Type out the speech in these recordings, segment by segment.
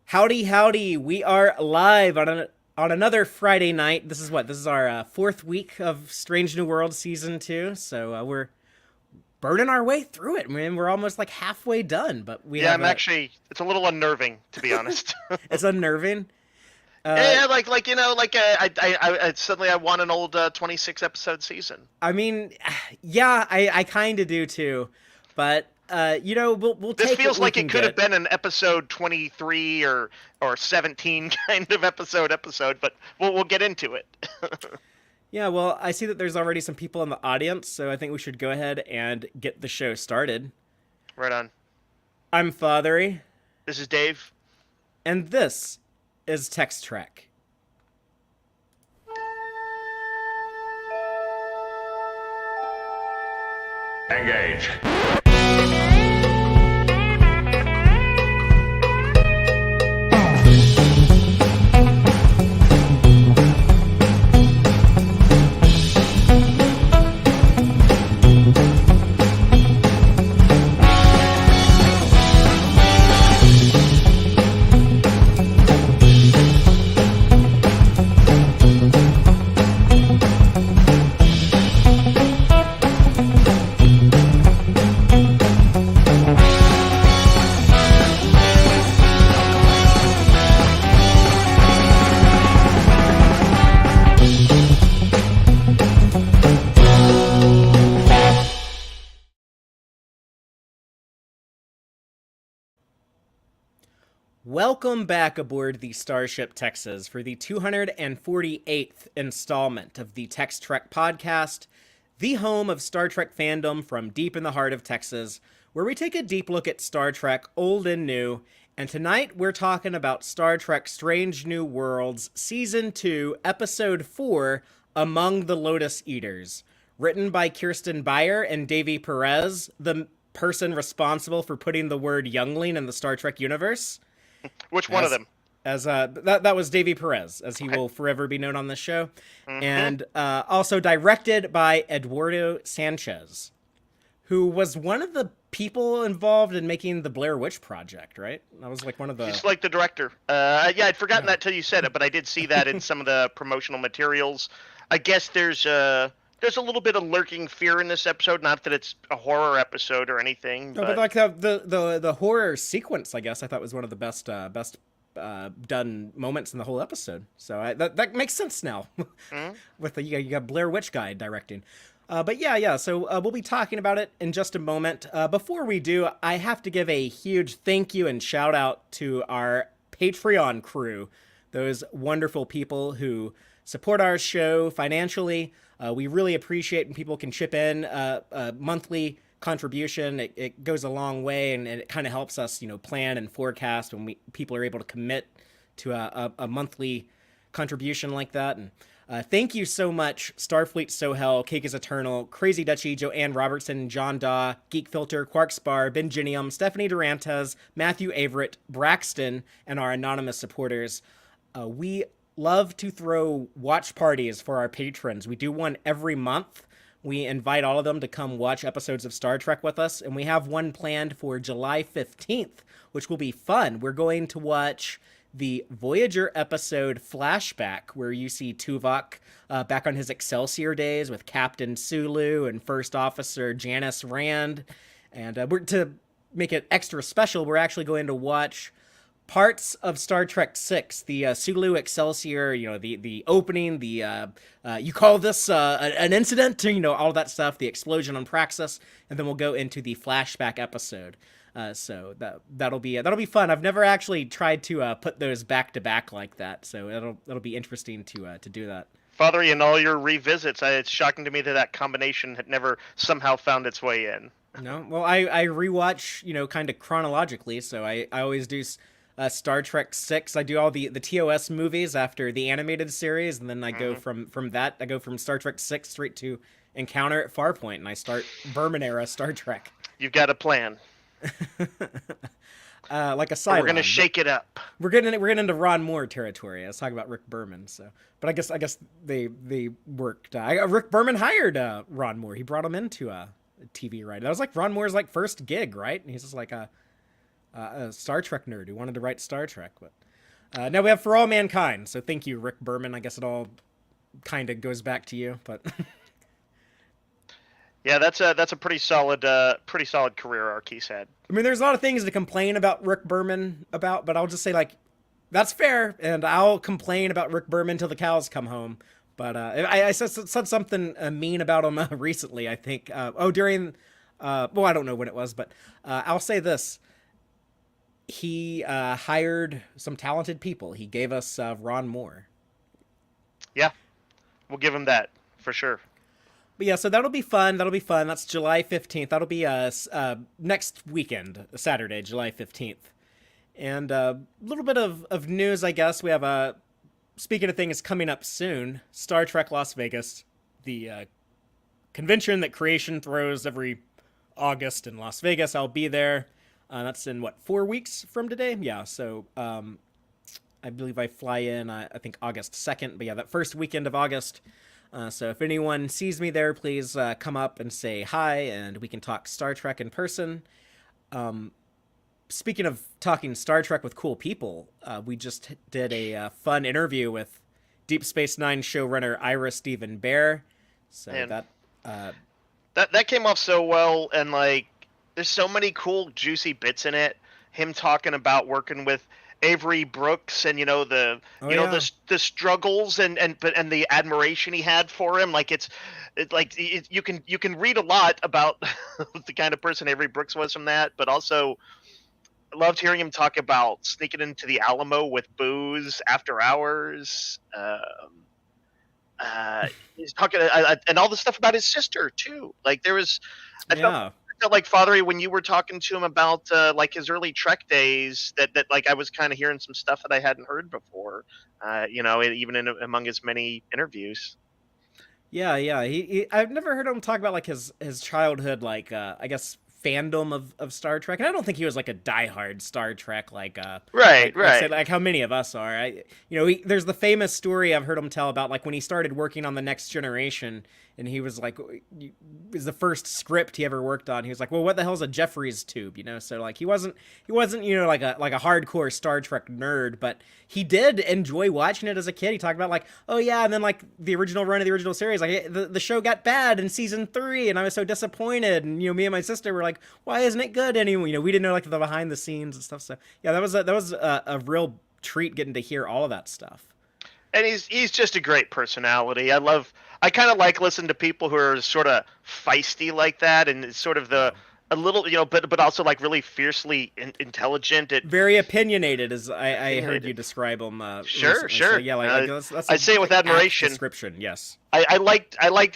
Howdy, howdy! We are live on another Friday night. This is what? This is our fourth week of Strange New World season 2. So we're burning our way through it. Man, we're almost like halfway done, but we Yeah, have I'm actually. It's a little unnerving, to be honest. it's unnerving. Uh, Yeah, suddenly I want an old 26 episode season. I mean, yeah, I kind of do too, but we'll This take what feels we like can it could have get. been an episode 23 or 17 kind of episode, but we'll get into it. Yeah, well, I see that there's already some people in the audience, so I think we should go ahead and get the show started. Right on. I'm Fathery, This is Dave. and this is Tex-Trek. Engage. Welcome back aboard the Starship Texas for the 248th installment of the Tex-Trek podcast, the home of Star Trek fandom from deep in the heart of Texas, where we take a deep look at Star Trek, old and new, and tonight we're talking about Star Trek Strange New Worlds, Season 2, Episode 4, Among the Lotus Eaters. Written by Kirsten Beyer and Davy Perez, the person responsible for putting the word youngling in the Star Trek universe. Which one of As them? that was Davy Perez, as he Okay. will forever be known on this show, Mm-hmm. and also directed by Eduardo Sánchez, who was one of the people involved in making the Blair Witch Project. Right, that was like one of the. Just like the director. Yeah, I'd forgotten Yeah. that till you said it, but I did see that in some of the promotional materials. I guess there's a little bit of lurking fear in this episode. Not that it's a horror episode or anything, No, but but like the horror sequence, I guess I thought was one of the best done moments in the whole episode. So that makes sense now. Mhm. With you got Blair Witch guy directing. But yeah. So we'll be talking about it in just a moment. Before we do, I have to give a huge thank you and shout out to our Patreon crew, those wonderful people who support our show financially. We really appreciate when people can chip in a monthly contribution. It goes a long way, and it kind of helps us, plan and forecast when people are able to commit to a monthly contribution like that. And thank you so much, Starfleet Sohel, Cake is Eternal, Crazy Dutchie, Joanne Robertson, John Daw, Geek Filter, Quark Spar, Ben Ginium, Stephanie Durantes, Matthew Averett, Braxton, and our anonymous supporters. We love to throw watch parties for our patrons. We do one every month. We invite all of them to come watch episodes of Star Trek with us, and we have one planned for July 15th, which will be fun. We're going to watch the Voyager episode Flashback, where you see Tuvok back on his Excelsior days with Captain Sulu and First Officer Janice Rand. And to make it extra special, we're actually going to watch parts of Star Trek VI, the Sulu Excelsior, the opening, you call this an incident, all that stuff, the explosion on Praxis, and then we'll go into the flashback episode. So that'll be fun. I've never actually tried to put those back to back like that, so it'll be interesting to do that. Father, in all your revisits, it's shocking to me that combination had never somehow found its way in. No, well, I rewatch, kind of chronologically, so I always do. Star Trek 6. I do all the TOS movies after the animated series, and then I go from that. I go from Star Trek 6 straight to Encounter at Farpoint, and I start Berman era Star Trek. You've got a plan. Like a But Cylon. we're gonna shake it up. We're getting into Ron Moore territory. Let's talk about Rick Berman. So, but I guess they worked. Rick Berman hired Ron Moore. He brought him into TV writing. That was like Ron Moore's like first gig, right? And he's just like a Star Trek nerd who wanted to write Star Trek. But now we have For All Mankind. So thank you, Rick Berman. I guess it all kind of goes back to you, but Yeah, that's a pretty solid career arc he's had. I mean, there's a lot of things to complain about Rick Berman about, but I'll just say, like, that's fair, and I'll complain about Rick Berman till the cows come home. But I said something mean about him recently, I think. During, well, I don't know when it was, but I'll say this. He hired some talented people. He gave us Ron Moore. Yeah, we'll give him that, for sure. But yeah, so that'll be fun. That's July 15th. That'll be next weekend, Saturday, July 15th. And a little bit of news, I guess. We have, speaking of things coming up soon, Star Trek Las Vegas, the convention that Creation throws every August in Las Vegas. I'll be there. That's in, 4 weeks from today? Yeah, so I believe I fly in, I think, August 2nd. But yeah, that first weekend of August. So if anyone sees me there, please come up and say hi, and we can talk Star Trek in person. Speaking of talking Star Trek with cool people, we just did a fun interview with Deep Space Nine showrunner Ira Steven Beyer. So Man, that that came off so well, and like, there's so many cool, juicy bits in it. Him talking about working with Avery Brooks, and the struggles and the admiration he had for him. Like you can read a lot about the kind of person Avery Brooks was from that, but also I loved hearing him talk about sneaking into the Alamo with booze after hours. He's talking and all the stuff about his sister too. Like there was, I felt like, Father, when you were talking to him about like his early Trek days, that like I was kind of hearing some stuff that I hadn't heard before. Even among his many interviews. Yeah. He I've never heard him talk about like his childhood, like I guess fandom of Star Trek, and I don't think he was like a diehard Star Trek right. Like how many of us are. There's the famous story I've heard him tell about like when he started working on The Next Generation, and he was like, it was the first script he ever worked on. He was like, well, what the hell's a Jeffries tube? So like he wasn't like a hardcore Star Trek nerd, but he did enjoy watching it as a kid. He talked about like, oh yeah, and then like the original run of the original series, like the show got bad in season 3, and I was so disappointed. And me and my sister were like, why isn't it good anymore? We didn't know like the behind the scenes and stuff. So yeah, that was a real treat getting to hear all of that stuff. And he's just a great personality. I kind of like listening to people who are sort of feisty like that, and it's sort of a little, but also like really fiercely intelligent. Very opinionated, as I heard you describe him. Sure. Recently. So, yeah, that's I say it with admiration. Description, yes. I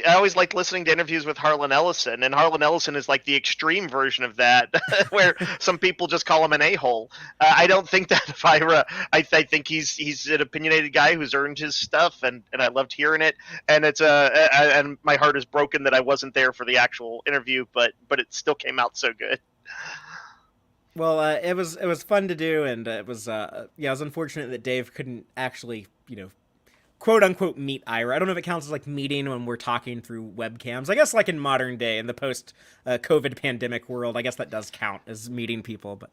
always liked listening to interviews with Harlan Ellison, and Harlan Ellison is like the extreme version of that, where some people just call him an a-hole. I don't think that of Ira. I think he's an opinionated guy who's earned his stuff, and I loved hearing it. And it's and my heart is broken that I wasn't there for the actual interview, but it still came out so good. Well, it was fun to do, and it was unfortunate that Dave couldn't actually quote unquote meet Ira. I don't know if it counts as like meeting when we're talking through webcams. I guess like in modern day, in the post COVID pandemic world, I guess that does count as meeting people. But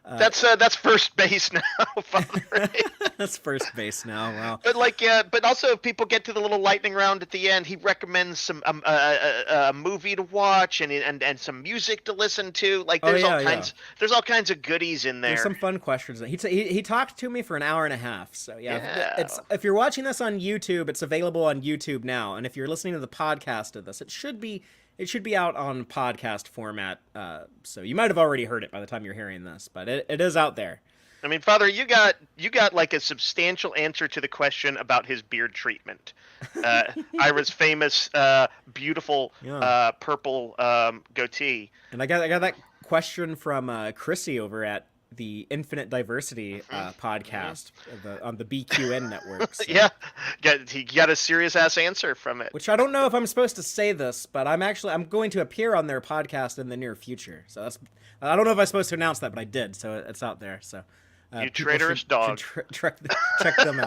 that's first base now, Father. That's first base now. Wow. But also if people get to the little lightning round at the end, he recommends some a movie to watch and some music to listen to. Like there's all kinds of goodies in there. There's some fun questions. He talked to me for an hour and a half. So yeah. If you're watching this on YouTube, it's available on YouTube now. And if you're listening to the podcast of this, it should be out on podcast format. So you might have already heard it by the time you're hearing this, but it is out there. I mean, Father, you got like a substantial answer to the question about his beard treatment. Ira's famous, beautiful, purple goatee. And I got that question from Chrissy over at the Infinite Diversity podcast on the BQN network. So. Yeah, he got a serious ass answer from it. Which I don't know if I'm supposed to say this, but I'm going to appear on their podcast in the near future. So I don't know if I'm supposed to announce that, but I did, so it's out there. So you traitorous dog. Check them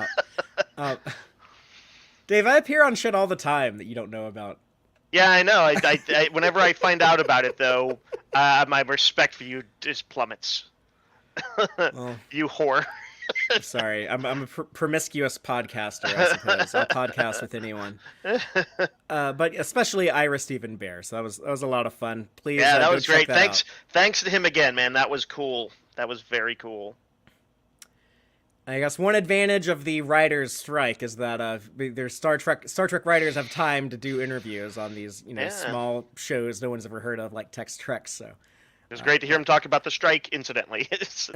out. Dave, I appear on shit all the time that you don't know about. Yeah, I know. I whenever I find out about it, though, my respect for you just plummets. Well, You whore. sorry, I'm a promiscuous podcaster, I suppose. I'll podcast with anyone, but especially Ira Stephen Bear. So that was a lot of fun. Please Yeah, that go was check great. that out. Thanks to him again, man. That was cool. That was very cool. I guess one advantage of the writers' strike is that their Star Trek writers have time to do interviews on these Yeah. small shows no one's ever heard of, like Tex-Trek. So It was great to hear him talk about the strike, incidentally. It's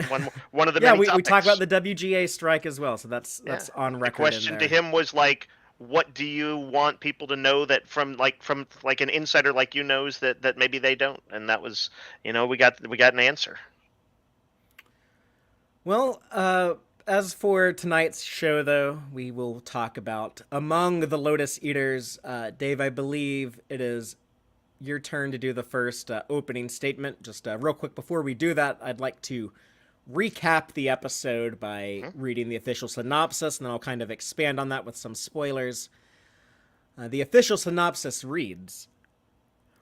one of the yeah, many we talk about topics. the WGA strike as well. So that's Yeah. on The record in question to there. him was like, what do you want people to know that from like an insider like you knows that maybe they don't? And that was, we got an answer. Well, as for tonight's show, though, we will talk about among the Lotus Eaters. Dave, I believe it is your turn to do the first opening statement. Just real quick before we do that, I'd like to recap the episode by Mhm. reading the official synopsis, and then I'll kind of expand on that with some spoilers. The official synopsis reads: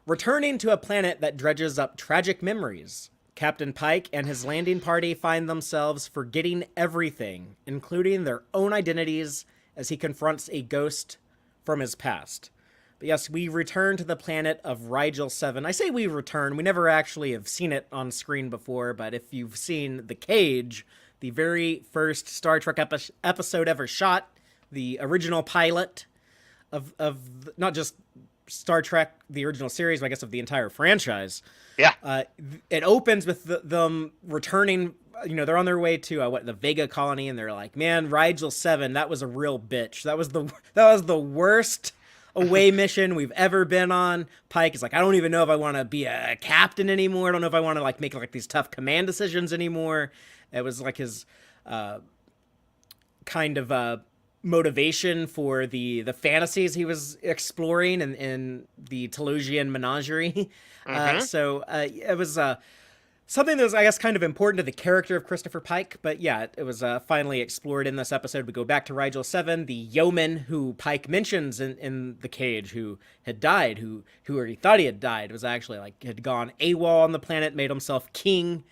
Returning to a planet that dredges up tragic memories, Captain Pike and his landing party find themselves forgetting everything, including their own identities, as he confronts a ghost from his past. But yes, we return to the planet of Rigel VII. I say we return. We never actually have seen it on screen before, but if you've seen The Cage, the very first Star Trek episode ever shot, the original pilot of not just Star Trek, the original series, but I guess of the entire franchise, Yeah. it opens with them returning. They're on their way to the Vega colony, and they're like, "Man, Rigel VII, that was a real bitch. That was the worst away mission we've ever been on." Pike is like, "I don't even know if I want to be a captain anymore. I don't know if I want to make these tough command decisions anymore." It was like his kind of motivation for the fantasies he was exploring in the Telosian menagerie. Hmm. It was something that was, I guess, kind of important to the character of Christopher Pike. But yeah, it was finally explored in this episode. We go back to Rigel VII, the yeoman who Pike mentions in The Cage, who had died, who or he thought he had died, was actually had gone AWOL on the planet, made himself king.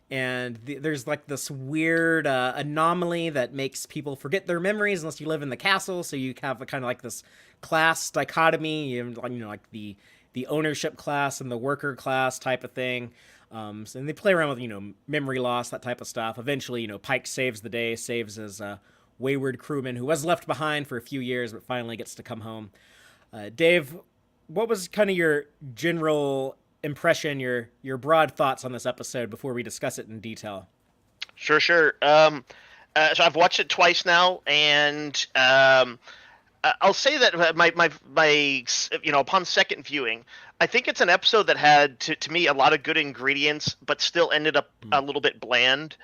And there's this weird anomaly that makes people forget their memories unless you live in the castle. So you have a kind of this class dichotomy, like the ownership class and the worker class type of thing. And they play around with memory loss, that type of stuff. Eventually, Pike saves the day, saves his wayward crewman who was left behind for a few years, but finally gets to come home. Dave, what was kind of your general impression, your broad thoughts on this episode before we discuss it in detail? Sure, sure. So I've watched it twice now, and I'll say that upon second viewing, I think it's an episode that had to me a lot of good ingredients, but still ended up a little bit bland.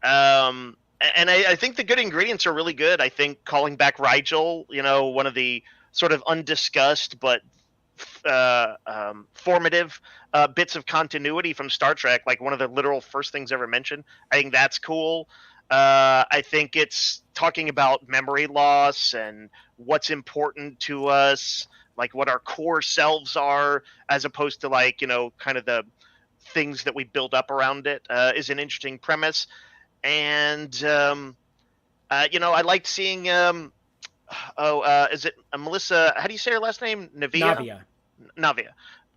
And I think the good ingredients are really good. I think calling back Rigel, one of the sort of undiscussed but formative bits of continuity from Star Trek, like one of the literal first things ever mentioned. I think that's cool. I think it's talking about memory loss and what's important to us, like what our core selves are, as opposed to kind of the things that we build up around it, is an interesting premise. And I liked seeing. Is it Melissa? How do you say her last name? Navia. Navia.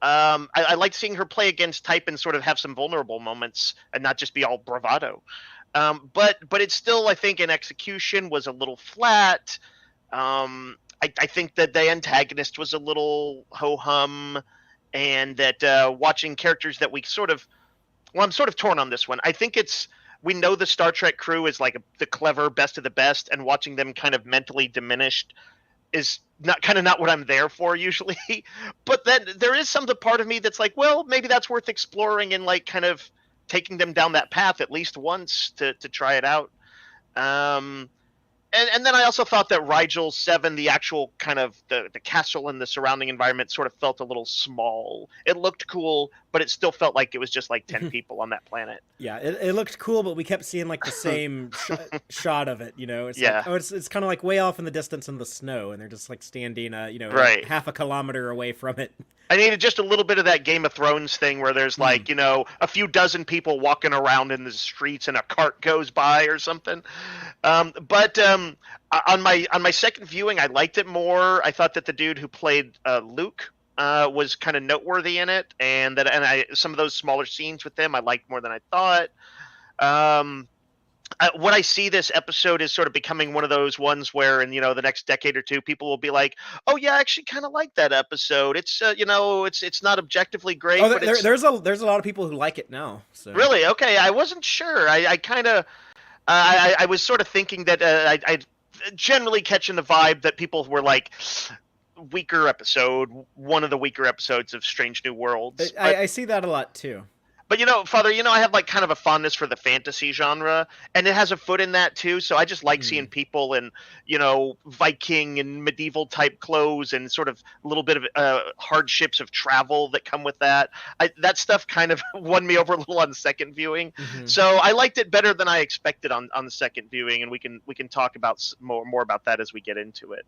I liked seeing her play against type and sort of have some vulnerable moments and not just be all bravado. But it's still, I think, in execution was a little flat. I think that the antagonist was a little ho hum, and that watching characters that we sort of, well, I'm sort of torn on this one. I think we know the Star Trek crew is the clever best of the best, and watching them kind of mentally diminished is not what I'm there for usually. But then there is some part of me that's like, well, maybe that's worth exploring and kind of taking them down that path at least once to try it out. And then I also thought that Rigel VII, the actual kind of the castle and the surrounding environment, sort of felt a little small. It looked cool, but it still felt like it was just 10 people on that planet. Yeah, it looked cool, but we kept seeing the same shot of it. It's Yeah. it's kind of way off in the distance in the snow, and they're just standing Right. half a kilometer away from it. I needed just a little bit of that Game of Thrones thing where there's like, a few dozen people walking around in the streets and a cart goes by or something. But on my second viewing, I liked it more. I thought that the dude who played Luke was kind of noteworthy in it, and some of those smaller scenes with them I liked more than I thought. What I see this episode is sort of becoming one of those ones where in the next decade or two people will be like, oh yeah, I actually kind of like that episode. It's it's not objectively great, but there's a lot of people who like it now. So. Really? Okay, I wasn't sure. I kind of I was sort of thinking that I generally catching the vibe that people were like weaker episode, one of the weaker episodes of Strange New Worlds. I see that a lot too. But Father, I have like kind of a fondness for the fantasy genre, and it has a foot in that too. So I just like seeing people in, Viking and medieval type clothes and sort of a little bit of hardships of travel that come with that. That stuff kind of won me over a little on the second viewing. Mm-hmm. So I liked it better than I expected on the second viewing, and we can talk about more about that as we get into it.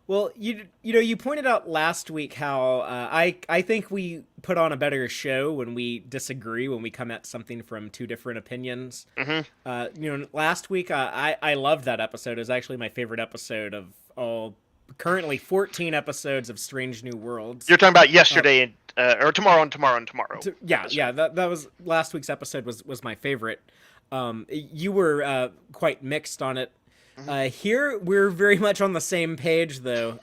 Well, you pointed out last week how I think we put on a better show when we disagree, when we come at something from two different opinions. Mm-hmm. Last week I loved that episode. It was actually my favorite episode of all currently 14 episodes of Strange New Worlds. You're talking about yesterday or tomorrow and tomorrow and tomorrow. Yeah. That was last week's episode was my favorite. You were quite mixed on it. Here we're very much on the same page, though.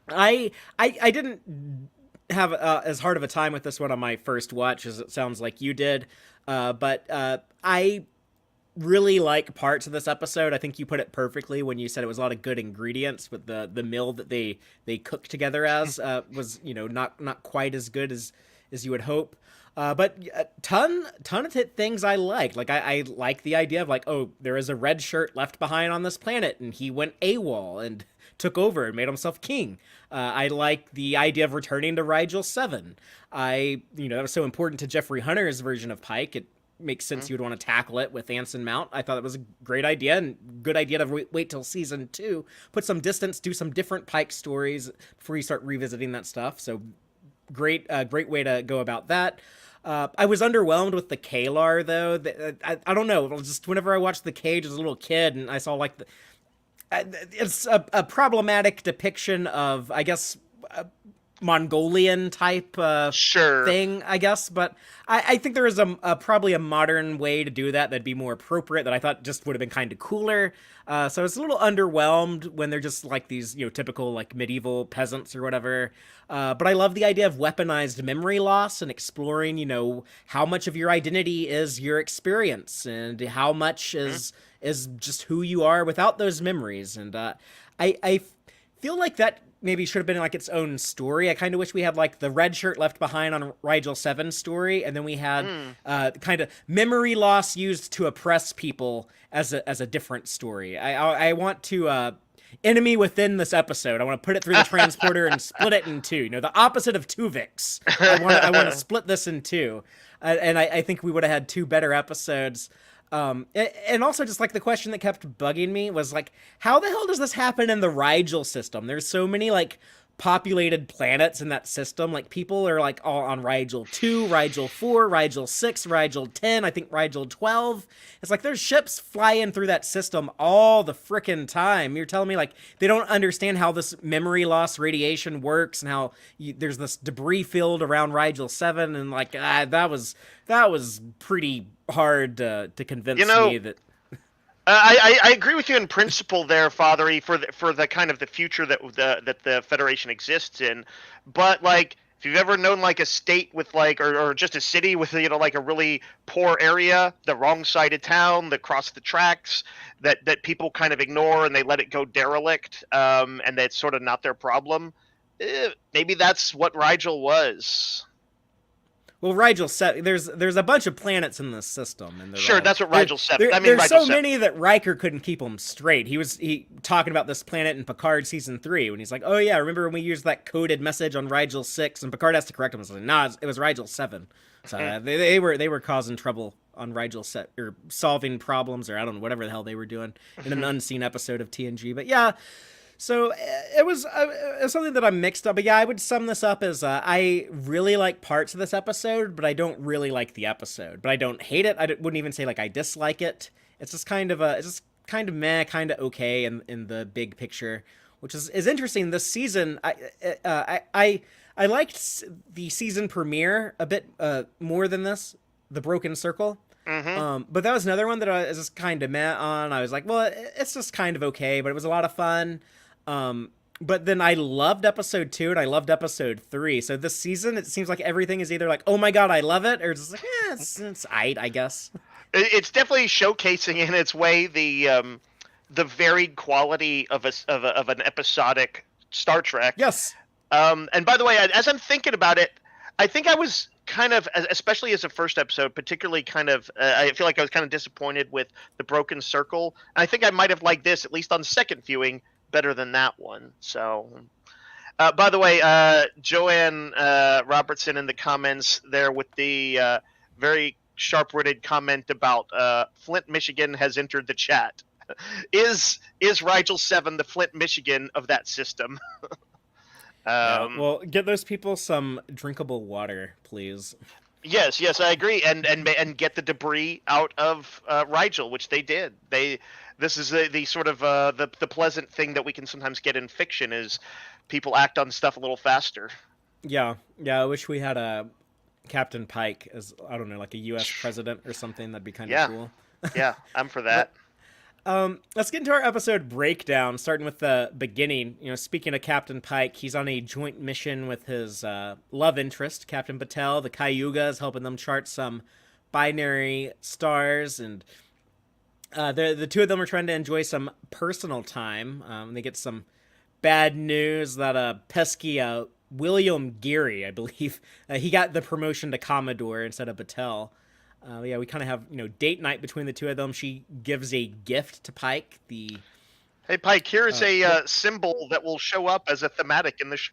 I didn't have as hard of a time with this one on my first watch as it sounds like you did, but I really like parts of this episode. I think you put it perfectly when you said it was a lot of good ingredients, but the meal that they cooked together as was not quite as good as you would hope. But a ton of things I liked. Like I like the idea of like, oh, there is a red shirt left behind on this planet, and he went AWOL and took over and made himself king. I like the idea of returning to Rigel VII. That was so important to Jeffrey Hunter's version of Pike. It makes sense you would want to tackle it with Anson Mount. I thought it was a great idea, and good idea to wait till season 2, put some distance, do some different Pike stories before you start revisiting that stuff. So great way to go about that. I was underwhelmed with the Kalar, though. I don't know. Just whenever I watched The Cage as a little kid, and I saw like it's a problematic depiction of, I guess, Mongolian type thing, I guess. But I think there is probably a modern way to do that'd be more appropriate, that I thought just would have been kind of cooler. So it's a little underwhelmed when they're just like these, typical like medieval peasants or whatever. But I love the idea of weaponized memory loss and exploring, how much of your identity is your experience and how much is just who you are without those memories. And I feel like that maybe should have been like its own story. I kind of wish we had like the red shirt left behind on Rigel VII story, and then we had kind of memory loss used to oppress people as a different story. I want to enemy within this episode. I want to put it through the transporter and split it in two. The opposite of Tuvix. I want to split this in two, and I think we would have had two better episodes. And also just like the question that kept bugging me was like, how the hell does this happen in the Rigel system? There's so many like populated planets in that system. Like people are like all on Rigel 2, Rigel 4, Rigel 6, Rigel 10, I think Rigel 12. It's like there's ships flying through that system all the frickin' time. You're telling me like they don't understand how this memory loss radiation works and how there's this debris field around Rigel 7, and like that was pretty hard to convince me that. I agree with you in principle there, Fathery, for the kind of the future that the Federation exists in, but like if you've ever known like a state with like or just a city with like a really poor area, the wrong side of town, that cross the tracks, that people kind of ignore and they let it go derelict, and that's sort of not their problem. Maybe that's what Rigel was. Well, Rigel VII, there's a bunch of planets in this system, and sure, that's what Rigel VII. There's Rigel so VII. many that Riker couldn't keep them straight. He talking about this planet in Picard season 3 when he's like, "Oh yeah, remember when we used that coded message on Rigel 6?" And Picard has to correct him and say, "Nah, it was Rigel 7." So they were causing trouble on Rigel VII, or solving problems, or I don't know, whatever the hell they were doing in an unseen episode of TNG. But yeah. So it was something that I'm mixed up. But yeah, I would sum this up as I really like parts of this episode, but I don't really like the episode. But I don't hate it. Wouldn't even say like I dislike it. It's just kind of it's just kind of meh, kind of okay in the big picture, which is interesting. This season, I liked the season premiere a bit more than this, The Broken Circle. But that was another one that I was just kind of meh on. I was like, well, it's just kind of okay, but it was a lot of fun. But then I loved episode 2 and I loved episode 3. So this season, it seems like everything is either like, oh my god, I love it, or just like, it's aight, I guess. It's definitely showcasing in its way the varied quality of an episodic Star Trek. Yes. And by the way, as I'm thinking about it, I think I was kind of, especially as a first episode, particularly kind of, I feel like I was kind of disappointed with The Broken Circle. And I think I might have liked this, at least on second viewing, better than that one. So, by the way, Joanne Robertson in the comments there with the very sharp-witted comment about Flint, Michigan has entered the chat. Is Rigel VII the Flint, Michigan of that system? Well, get those people some drinkable water, please. Yes, I agree, and get the debris out of Rigel, which they did. This is the sort of the pleasant thing that we can sometimes get in fiction is people act on stuff a little faster. Yeah. I wish we had a Captain Pike as, I don't know, like a U.S. president or something. That'd be kind of cool. Yeah, I'm for that. Let's get into our episode breakdown, starting with the beginning. Speaking of Captain Pike, he's on a joint mission with his love interest, Captain Patel. The Cayuga is helping them chart some binary stars, and the two of them are trying to enjoy some personal time. They get some bad news that pesky William Geary, I believe, he got the promotion to Commodore instead of Patel. We kind of have, date night between the two of them. She gives a gift to Pike. Hey, Pike, here's a symbol that will show up as a thematic in the show.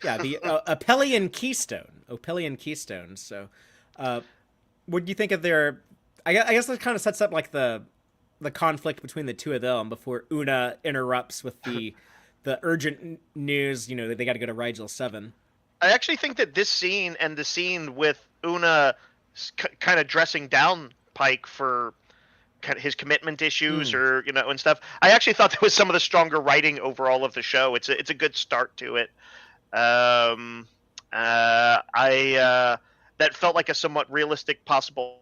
Yeah, the Opelian Keystone. So, what do you think of their... I guess that kind of sets up, like, the conflict between the two of them before Una interrupts with the urgent news, that they got to go to Rigel VII. I actually think that this scene and the scene with Una kind of dressing down Pike for kind of his commitment issues or and stuff, I actually thought that was some of the stronger writing overall of the show. It's a good start to it. That felt like a somewhat realistic possible,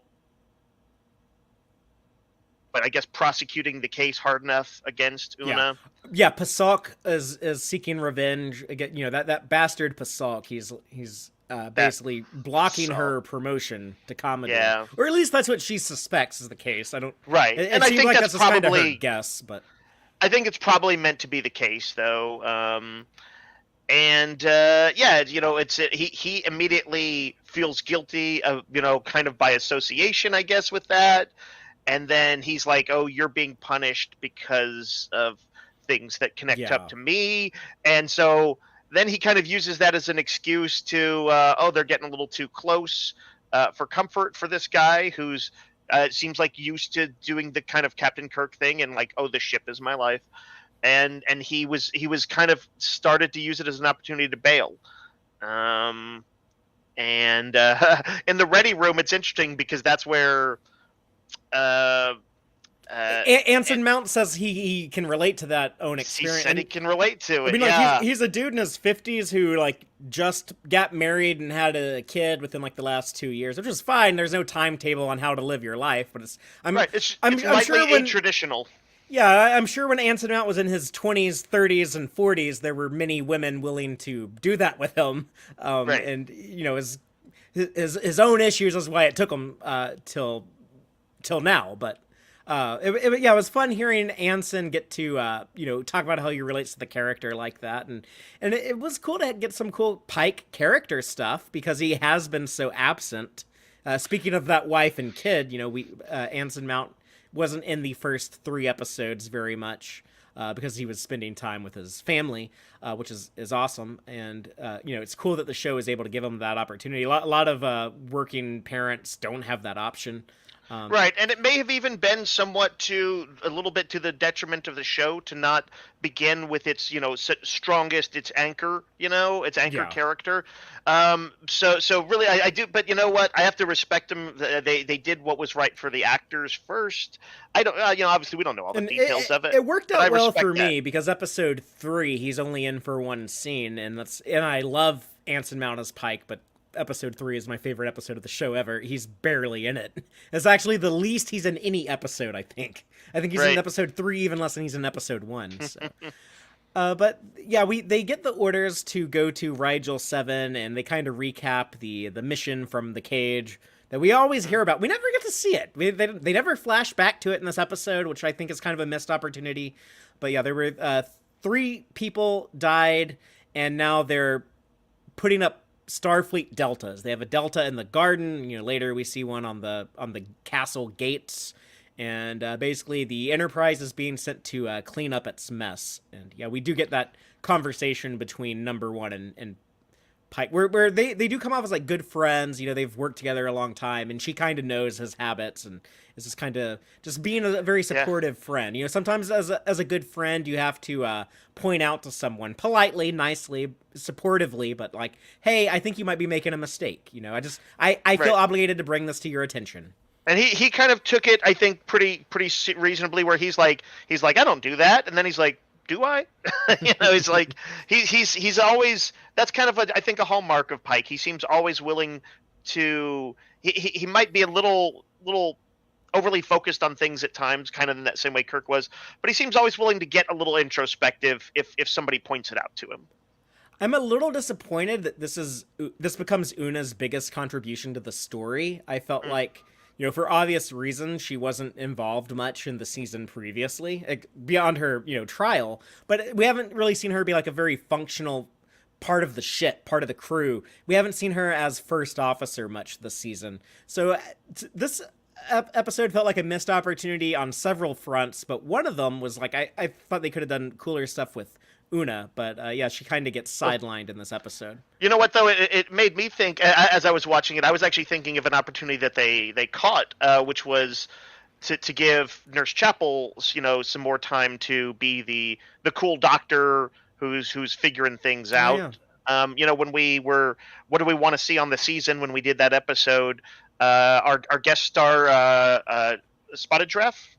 but I guess prosecuting the case hard enough against Una. Yeah, Pasok is seeking revenge again. That bastard Pasok. He's basically blocking her promotion to Commodore, or at least that's what she suspects is the case. I don't. Right, and I think like that's probably kind of her guess, but I think it's probably meant to be the case, though. He immediately feels guilty of kind of by association, I guess, with that, and then he's like, "Oh, you're being punished because of things that connect up to me," and so. Then he kind of uses that as an excuse to, they're getting a little too close for comfort for this guy who's it seems like used to doing the kind of Captain Kirk thing and like, oh, the ship is my life, and he was kind of started to use it as an opportunity to bail. In the ready room, it's interesting because that's where. Anson Mount says he can relate to that own experience. He said he can relate to it. I mean, he's a dude in his 50s who like just got married and had a kid within like the last 2 years, which is fine. There's no timetable on how to live your life, but it's lightly sure atraditional. Yeah, I'm sure when Anson Mount was in his 20s, 30s, and 40s, there were many women willing to do that with him. And his own issues is why it took him till now, but. It was fun hearing Anson get to talk about how he relates to the character like that, and it was cool to get some cool Pike character stuff because he has been so absent. Speaking of that wife and kid, Anson Mount wasn't in the first 3 episodes very much because he was spending time with his family, which is awesome, and it's cool that the show is able to give him that opportunity. A lot of working parents don't have that option. Right, and it may have even been a little bit to the detriment of the show to not begin with its, strongest, its anchor, its anchor Yeah. character. So really, I do, but you know what? I have to respect them. They did what was right for the actors first. I don't, obviously we don't know all the And details of it, it worked but I out well for respect that. me because episode 3, he's only in for one scene, and I love Anson Mount as Pike, but episode 3 is my favorite episode of the show ever. He's barely in it. It's actually the least he's in any episode, I think. I think he's in Right. episode 3 even less than he's in episode 1. So. But yeah, they get the orders to go to Rigel VII, and they kind of recap the mission from the cage that we always hear about. We never get to see it. They never flash back to it in this episode, which I think is kind of a missed opportunity. But yeah, there were 3 people died, and now they're putting up Starfleet deltas. They have a delta in the garden. Later we see one on the castle gates, and basically the Enterprise is being sent to clean up its mess. And yeah, we do get that conversation between Number One and Pike, where they do come off as like good friends. They've worked together a long time, and she kind of knows his habits and is just kind of just being a very supportive friend. Sometimes as a good friend, you have to point out to someone politely, nicely, supportively, but like, hey, I think you might be making a mistake. I feel obligated to bring this to your attention. And he kind of took it, I think, pretty reasonably, where he's like, I don't do that, and then he's like, do I? He's like, he's always, that's kind of I think a hallmark of Pike. He seems always willing to, he might be a little overly focused on things at times, kind of in that same way Kirk was, but he seems always willing to get a little introspective if somebody points it out to him. I'm a little disappointed that this becomes Una's biggest contribution to the story. I felt like, for obvious reasons, she wasn't involved much in the season previously, like, beyond her, trial. But we haven't really seen her be like a very functional part of the ship, part of the crew. We haven't seen her as first officer much this season. So this episode felt like a missed opportunity on several fronts, but one of them was like, I thought they could have done cooler stuff with Una, but yeah, she kind of gets sidelined in this episode. You know what, though? It made me think, as I was watching it, I was actually thinking of an opportunity that they caught, which was to give Nurse Chapel, some more time to be the cool doctor who's figuring things out. Yeah. When what do we want to see on the season when we did that episode? Our guest star, Spotted Giraffe?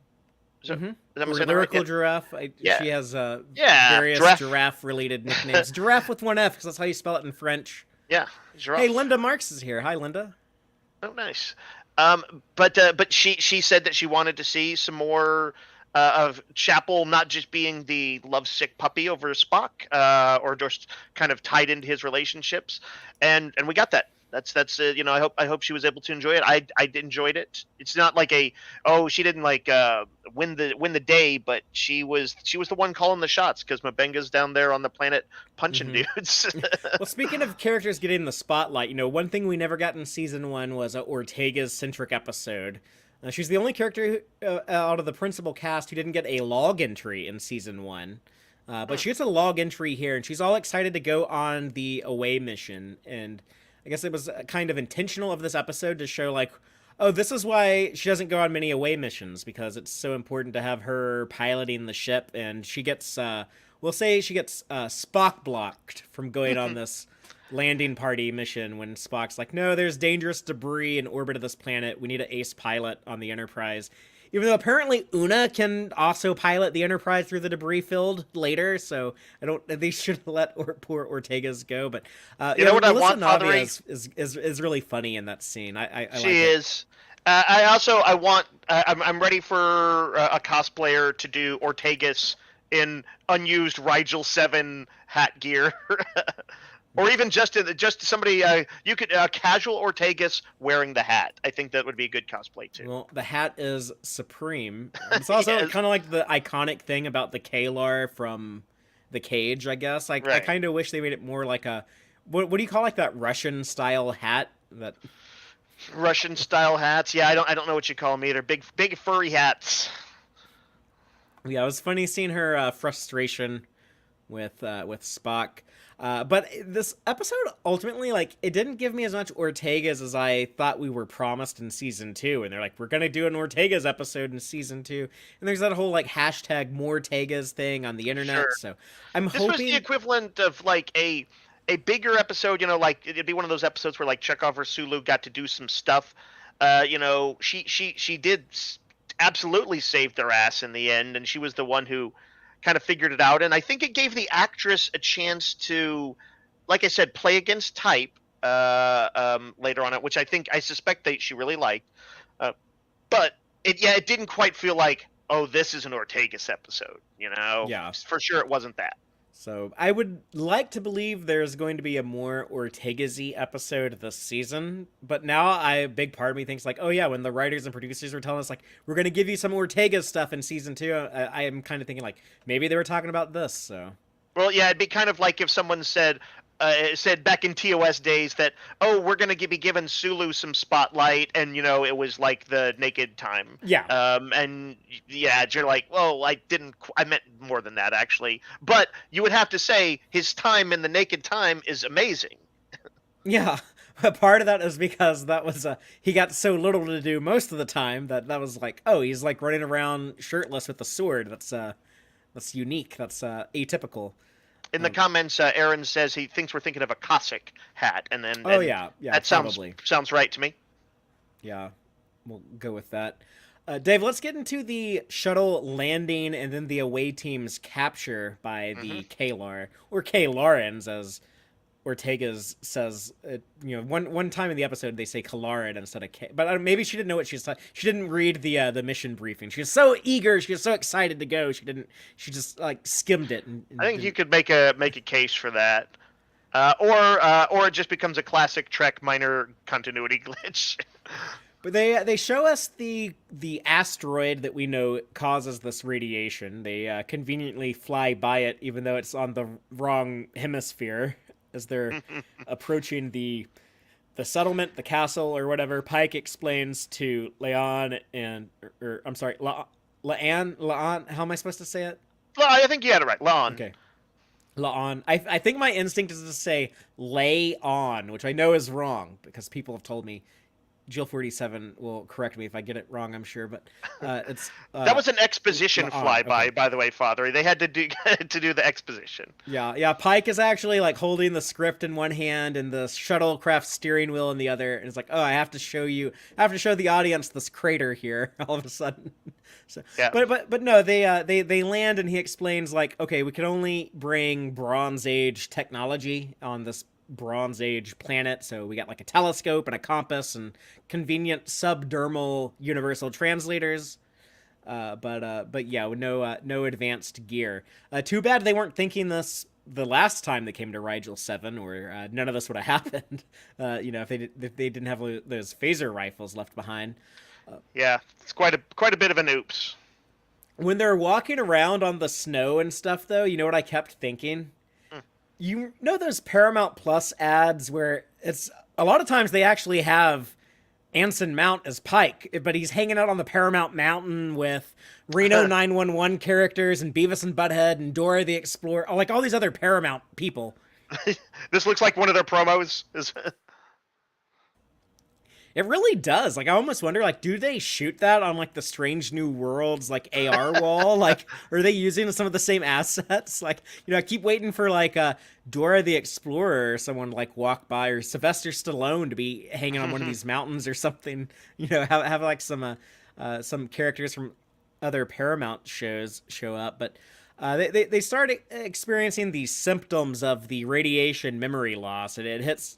Is that Lyrical right? Giraffe. Yeah. She has various giraffe-related nicknames. Giraffe with one F, because that's how you spell it in French. Yeah, giraffe. Hey, Linda Marks is here. Hi, Linda. Oh, nice. But she said that she wanted to see some more of Chapel not just being the lovesick puppy over Spock, or just kind of tied into his relationships, and we got that. That's I hope she was able to enjoy it. I enjoyed it. It's not like she didn't win the day, but she was the one calling the shots, because M'Benga's down there on the planet punching dudes. Well, speaking of characters getting the spotlight, one thing we never got in season 1 was a Ortega's centric episode. She's the only character out of the principal cast who didn't get a log entry in season 1. But she gets a log entry here, and she's all excited to go on the away mission. And I guess it was kind of intentional of this episode to show, like, oh, this is why she doesn't go on many away missions, because it's so important to have her piloting the ship. And she gets, we'll say she gets Spock blocked from going on this landing party mission when Spock's like, no, there's dangerous debris in orbit of this planet. We need an ace pilot on the Enterprise. Even though apparently Una can also pilot the Enterprise through the debris field later, so they should let poor Ortegas go. But you know what I want, Navia is really funny in that scene. She is. I'm ready for a cosplayer to do Ortegas in unused Rigel VII hat gear. Or even just somebody, you could casual Ortegas wearing the hat. I think that would be a good cosplay too. Well, the hat is supreme. It's also kind of like the iconic thing about the Kalar from The Cage, I guess. I kind of wish they made it more like a, what do you call like that Russian style hat? That Russian style hats? Yeah, I don't know what you call them either. Big furry hats. Yeah, it was funny seeing her frustration with Spock. But this episode ultimately, like, it didn't give me as much Ortegas as I thought we were promised in season 2. And they're like, we're gonna do an Ortegas episode in season 2, and there's that whole like hashtag Moretegas thing on the internet. Sure. So I'm This was the hoping. equivalent of like a bigger episode, like it'd be one of those episodes where like Chekhov or Sulu got to do some stuff. She did absolutely save their ass in the end, and she was the one who kind of figured it out. And I think it gave the actress a chance to, like I said, play against type later on, which I suspect that she really liked. But it didn't quite feel like, oh, this is an Ortegas episode. Yeah. For sure, it wasn't that. So I would like to believe there's going to be a more Ortegas-y episode this season, but now a big part of me thinks like, oh yeah, when the writers and producers were telling us like, we're going to give you some Ortegas stuff in season 2, I am kind of thinking like, maybe they were talking about this, so. Well, yeah, it'd be kind of like if someone said back in TOS days that, oh, we're going to be giving Sulu some spotlight, and, it was like the naked time. Yeah. And, yeah, you're like, well, I meant more than that, actually. But you would have to say his time in the naked time is amazing. Yeah. Part of that is because that was he got so little to do most of the time that was like, oh, he's like running around shirtless with a sword. That's unique. That's atypical. In the comments, Aaron says he thinks we're thinking of a Cossack hat, and then yeah, that probably sounds right to me. Yeah, we'll go with that. Dave, let's get into the shuttle landing and then the away team's capture by the Kalar, or Kalarans, as Ortegas says. One time in the episode they say Kalaran instead of K, but maybe she didn't know what she was talking. She didn't read the mission briefing. She was so eager, she was so excited to go. She just like skimmed it. And I think you could make a case for that, or it just becomes a classic Trek minor continuity glitch. But they show us the asteroid that we know causes this radiation. They conveniently fly by it, even though it's on the wrong hemisphere, as they're approaching the settlement, the castle, or whatever. Pike explains to Leon and, I'm sorry, Laan. How am I supposed to say it? Well, I think you had it right, Laan. Okay. Laan. I think my instinct is to say lay on, which I know is wrong because people have told me. Jill 47 will correct me if I get it wrong, I'm sure, but it's that was an exposition flyby, okay. By the way, Father. They had to do the exposition. Yeah. Pike is actually like holding the script in one hand and the shuttlecraft steering wheel in the other, and it's like, oh, I have to show the audience this crater here all of a sudden. So, yeah. But no, they land and he explains like, okay, we can only bring Bronze Age technology on this Bronze Age planet, so we got like a telescope and a compass and convenient subdermal universal translators, but yeah, no advanced gear. Too bad they weren't thinking this the last time they came to Rigel VII, or none of this would have happened. If they didn't have those phaser rifles left behind. Yeah, it's quite a bit of an oops. When they're walking around on the snow and stuff, though, you know what I kept thinking? You know those Paramount Plus ads where it's a lot of times they actually have Anson Mount as Pike, but he's hanging out on the Paramount Mountain with Reno 911 characters and Beavis and Butthead and Dora the Explorer, like all these other Paramount people. This looks like one of their promos. It really does. Like, I almost wonder, like, do they shoot that on, like, the Strange New Worlds, like, AR wall? Like, are they using some of the same assets? Like, I keep waiting for, like, Dora the Explorer or someone to, like, walk by, or Sylvester Stallone to be hanging on one of these mountains or something. Have like, some characters from other Paramount shows show up. But they start experiencing the symptoms of the radiation memory loss, and it hits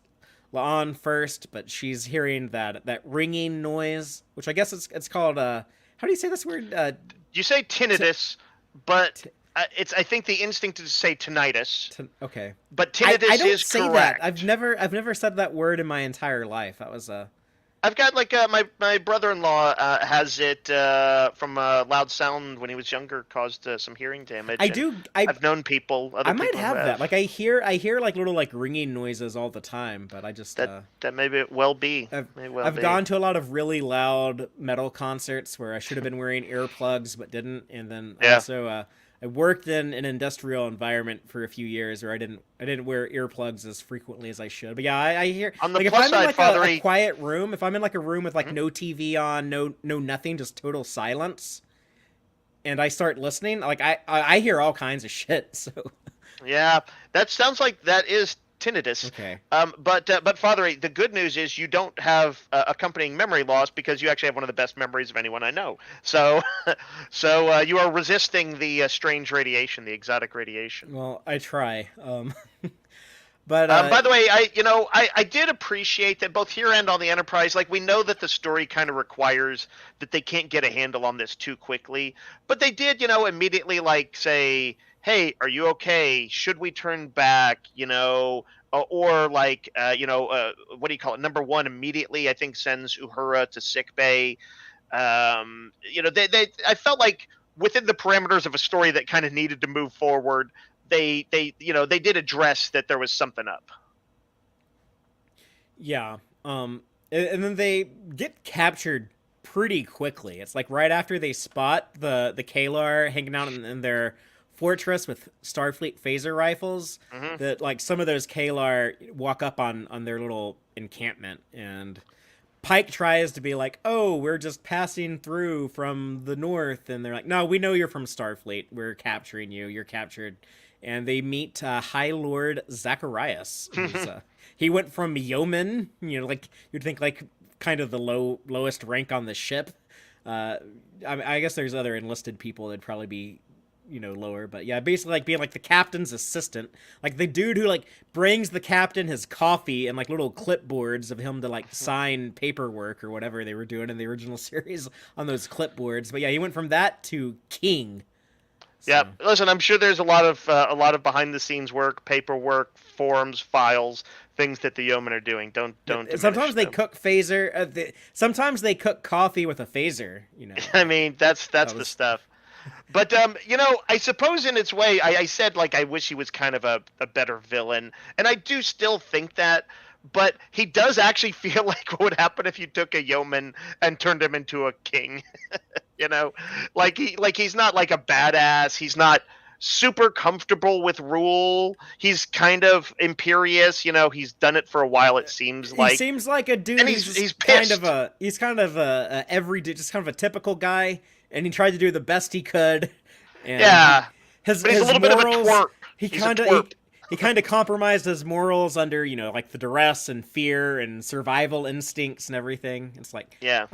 Laan first, but she's hearing that ringing noise, which I guess it's called how do you say this word? You say tinnitus, but I think the instinct is to say tinnitus. Okay, but tinnitus I don't is say correct. That. I've never said that word in my entire life. That was I've got like my brother-in-law has it from loud sound when he was younger, caused some hearing damage. I've known people. I might have that. Like I hear like little like ringing noises all the time, but I just that maybe it well be. I've gone to a lot of really loud metal concerts where I should have been wearing earplugs but didn't, and then also I worked in an industrial environment for a few years where I didn't wear earplugs as frequently as I should. But yeah, I hear, On the like, if plus I'm in side, like Father, a quiet room, if I'm in like a room with like Mhm. no TV on, no nothing, just total silence, and I start listening, like I hear all kinds of shit. So Yeah, that sounds like that is tinnitus. okay. But Father, the good news is you don't have accompanying memory loss because you actually have one of the best memories of anyone I know. So, you are resisting the strange radiation, the exotic radiation. Well, I try. But By the way, I did appreciate that both here and on the Enterprise, like we know that the story kind of requires that they can't get a handle on this too quickly, but they did, immediately like say, "Hey, are you okay? Should we turn back?" Or like, what do you call it? Number one immediately, I think, sends Uhura to sick bay. I felt like within the parameters of a story that kind of needed to move forward, they did address that there was something up. yeah. And then they get captured pretty quickly. It's like right after they spot the Kalar hanging out in their fortress with Starfleet phaser rifles, Hmm. that like some of those Kalar walk up on their little encampment, and Pike tries to be like, "Oh, we're just passing through from the north," and they're like, "No, we know you're from Starfleet. We're capturing you. You're captured." And they meet High Lord Zacharias. He went from yeoman, like you'd think, like kind of the lowest rank on the ship. I guess there's other enlisted people that'd probably be lower, but yeah, basically like being like the captain's assistant, like the dude who like brings the captain his coffee and like little clipboards of him to like sign paperwork or whatever they were doing in the original series on those clipboards. But yeah, he went from that to king. Yeah, So listen, I'm sure there's a lot of behind the scenes work, paperwork, forms, files, things that the yeomen are doing. Don't diminish sometimes they them. cook phaser. Sometimes they cook coffee with a phaser. I mean, that's That the was stuff. But I suppose in its way, I said like I wish he was kind of a better villain, and I do still think that. But he does actually feel like what would happen if you took a yeoman and turned him into a king. you know, he's not like a badass. He's not super comfortable with rule. He's kind of imperious. He's done it for a while. It seems he like, seems like a dude and who's he's just kind of pissed. a everyday, just kind of a typical guy, and he tried to do the best he could, and Yeah, his but he's a his little bit of a morals, twerp. he He's a kind of twerp. he kind of compromised his morals under like the duress and fear and survival instincts and everything. It's like Yeah.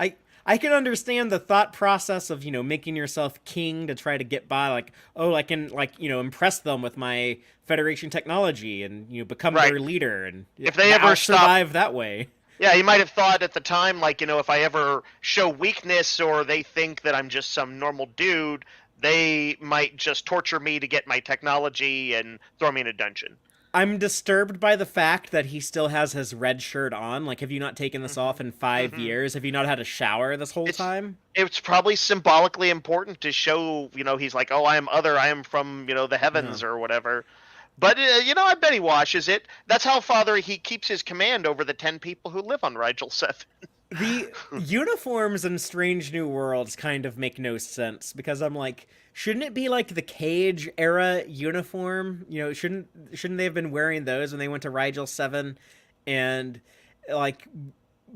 I can understand the thought process of making yourself king to try to get by, like, oh, I can, like, impress them with my Federation technology and become Right. their leader, and If they I'll ever stop, survive that way. yeah, he might have thought at the time, like, if I ever show weakness or they think that I'm just some normal dude, they might just torture me to get my technology and throw me in a dungeon. I'm disturbed by the fact that he still has his red shirt on. Like, have you not taken this Hmm. off in 5 Hmm. years? Have you not had a shower this whole It's time? it's probably symbolically important to show, he's like, oh, I am other, I am from, the Yeah. heavens or whatever. But I bet he washes it. That's how Father he keeps his command over the 10 people who live on Rigel VII. The uniforms in Strange New Worlds kind of make no sense because I'm like, shouldn't it be like the Cage era uniform? Shouldn't they have been wearing those when they went to Rigel 7? And like,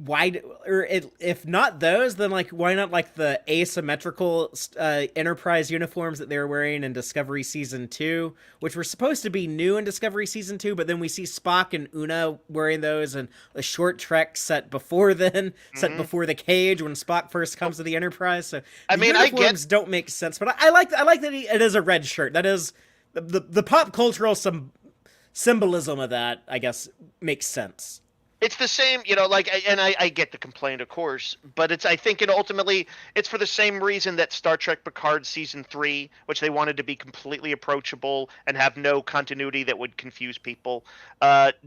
if not those, then like why not like the asymmetrical Enterprise uniforms that they were wearing in Discovery Season 2, which were supposed to be new in Discovery Season 2, but then we see Spock and Una wearing those, and a short trek set before then, set Hmm. before the Cage when Spock first comes to the Enterprise. So I the mean, I get uniforms don't make sense, but I like that it is a red shirt. That is the pop cultural symbolism of that, I guess, makes sense. it's the same, and I get the complaint, of course, but I think ultimately it's for the same reason that Star Trek Picard season 3, which they wanted to be completely approachable and have no continuity that would confuse people,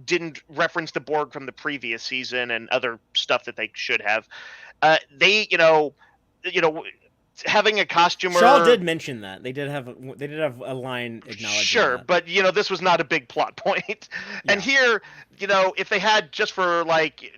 didn't reference the Borg from the previous season and other stuff that they should have. They, you know, having a costumer. Shaw did mention that they did have a line acknowledging Sure, that. but this was not a big plot point. And Yeah. here, if they had just for like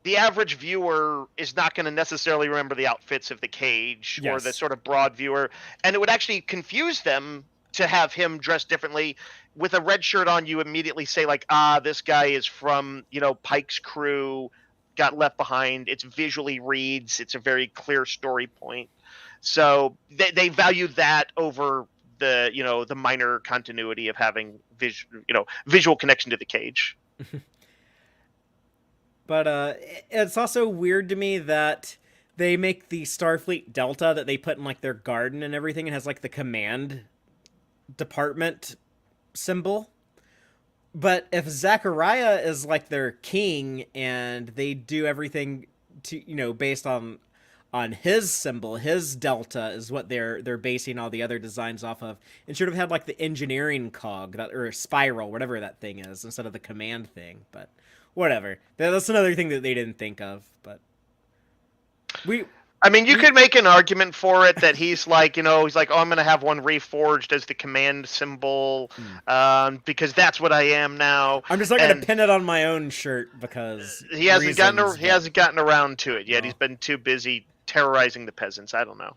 the average viewer is not going to necessarily remember the outfits of the cage or the Yes. sort of broad viewer, and it would actually confuse them to have him dressed differently. With a red shirt on, you immediately say like, ah, this guy is from, Pike's crew, got left behind. It's visually reads. It's a very clear story point. So they value that over the minor continuity of having visual connection to the cage. But it's also weird to me that they make the Starfleet Delta that they put in like their garden and everything. It has like the command department symbol. But if Zachariah is like their king and they do everything to based on his symbol, his delta is what they're basing all the other designs off of, and should have had like the engineering cog or spiral, whatever that thing is, instead of the command thing. But whatever. That's another thing that they didn't think of. But you could make an argument for it that he's like, oh, I'm going to have one reforged as the command symbol, because that's what I am now. I'm just not going to pin it on my own shirt because he hasn't gotten around to it yet. No. He's been too busy terrorizing the peasants. I don't know.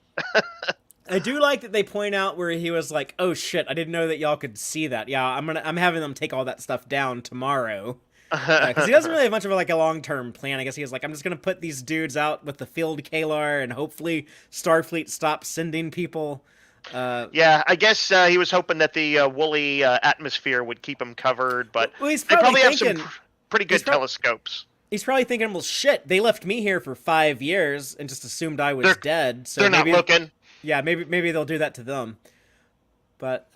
I do like that they point out where he was like, "Oh shit, I didn't know that y'all could see that." Yeah, I'm having them take all that stuff down tomorrow. Because he doesn't really have much of a long-term plan. I guess he was like, I'm just going to put these dudes out with the field Kalar and hopefully Starfleet stops sending people. Yeah, I guess he was hoping that the woolly atmosphere would keep him covered, but they probably have some pretty good telescopes. He's probably thinking, well, shit, they left me here for 5 years and just assumed I was dead. So they're not looking. Yeah, maybe they'll do that to them. But,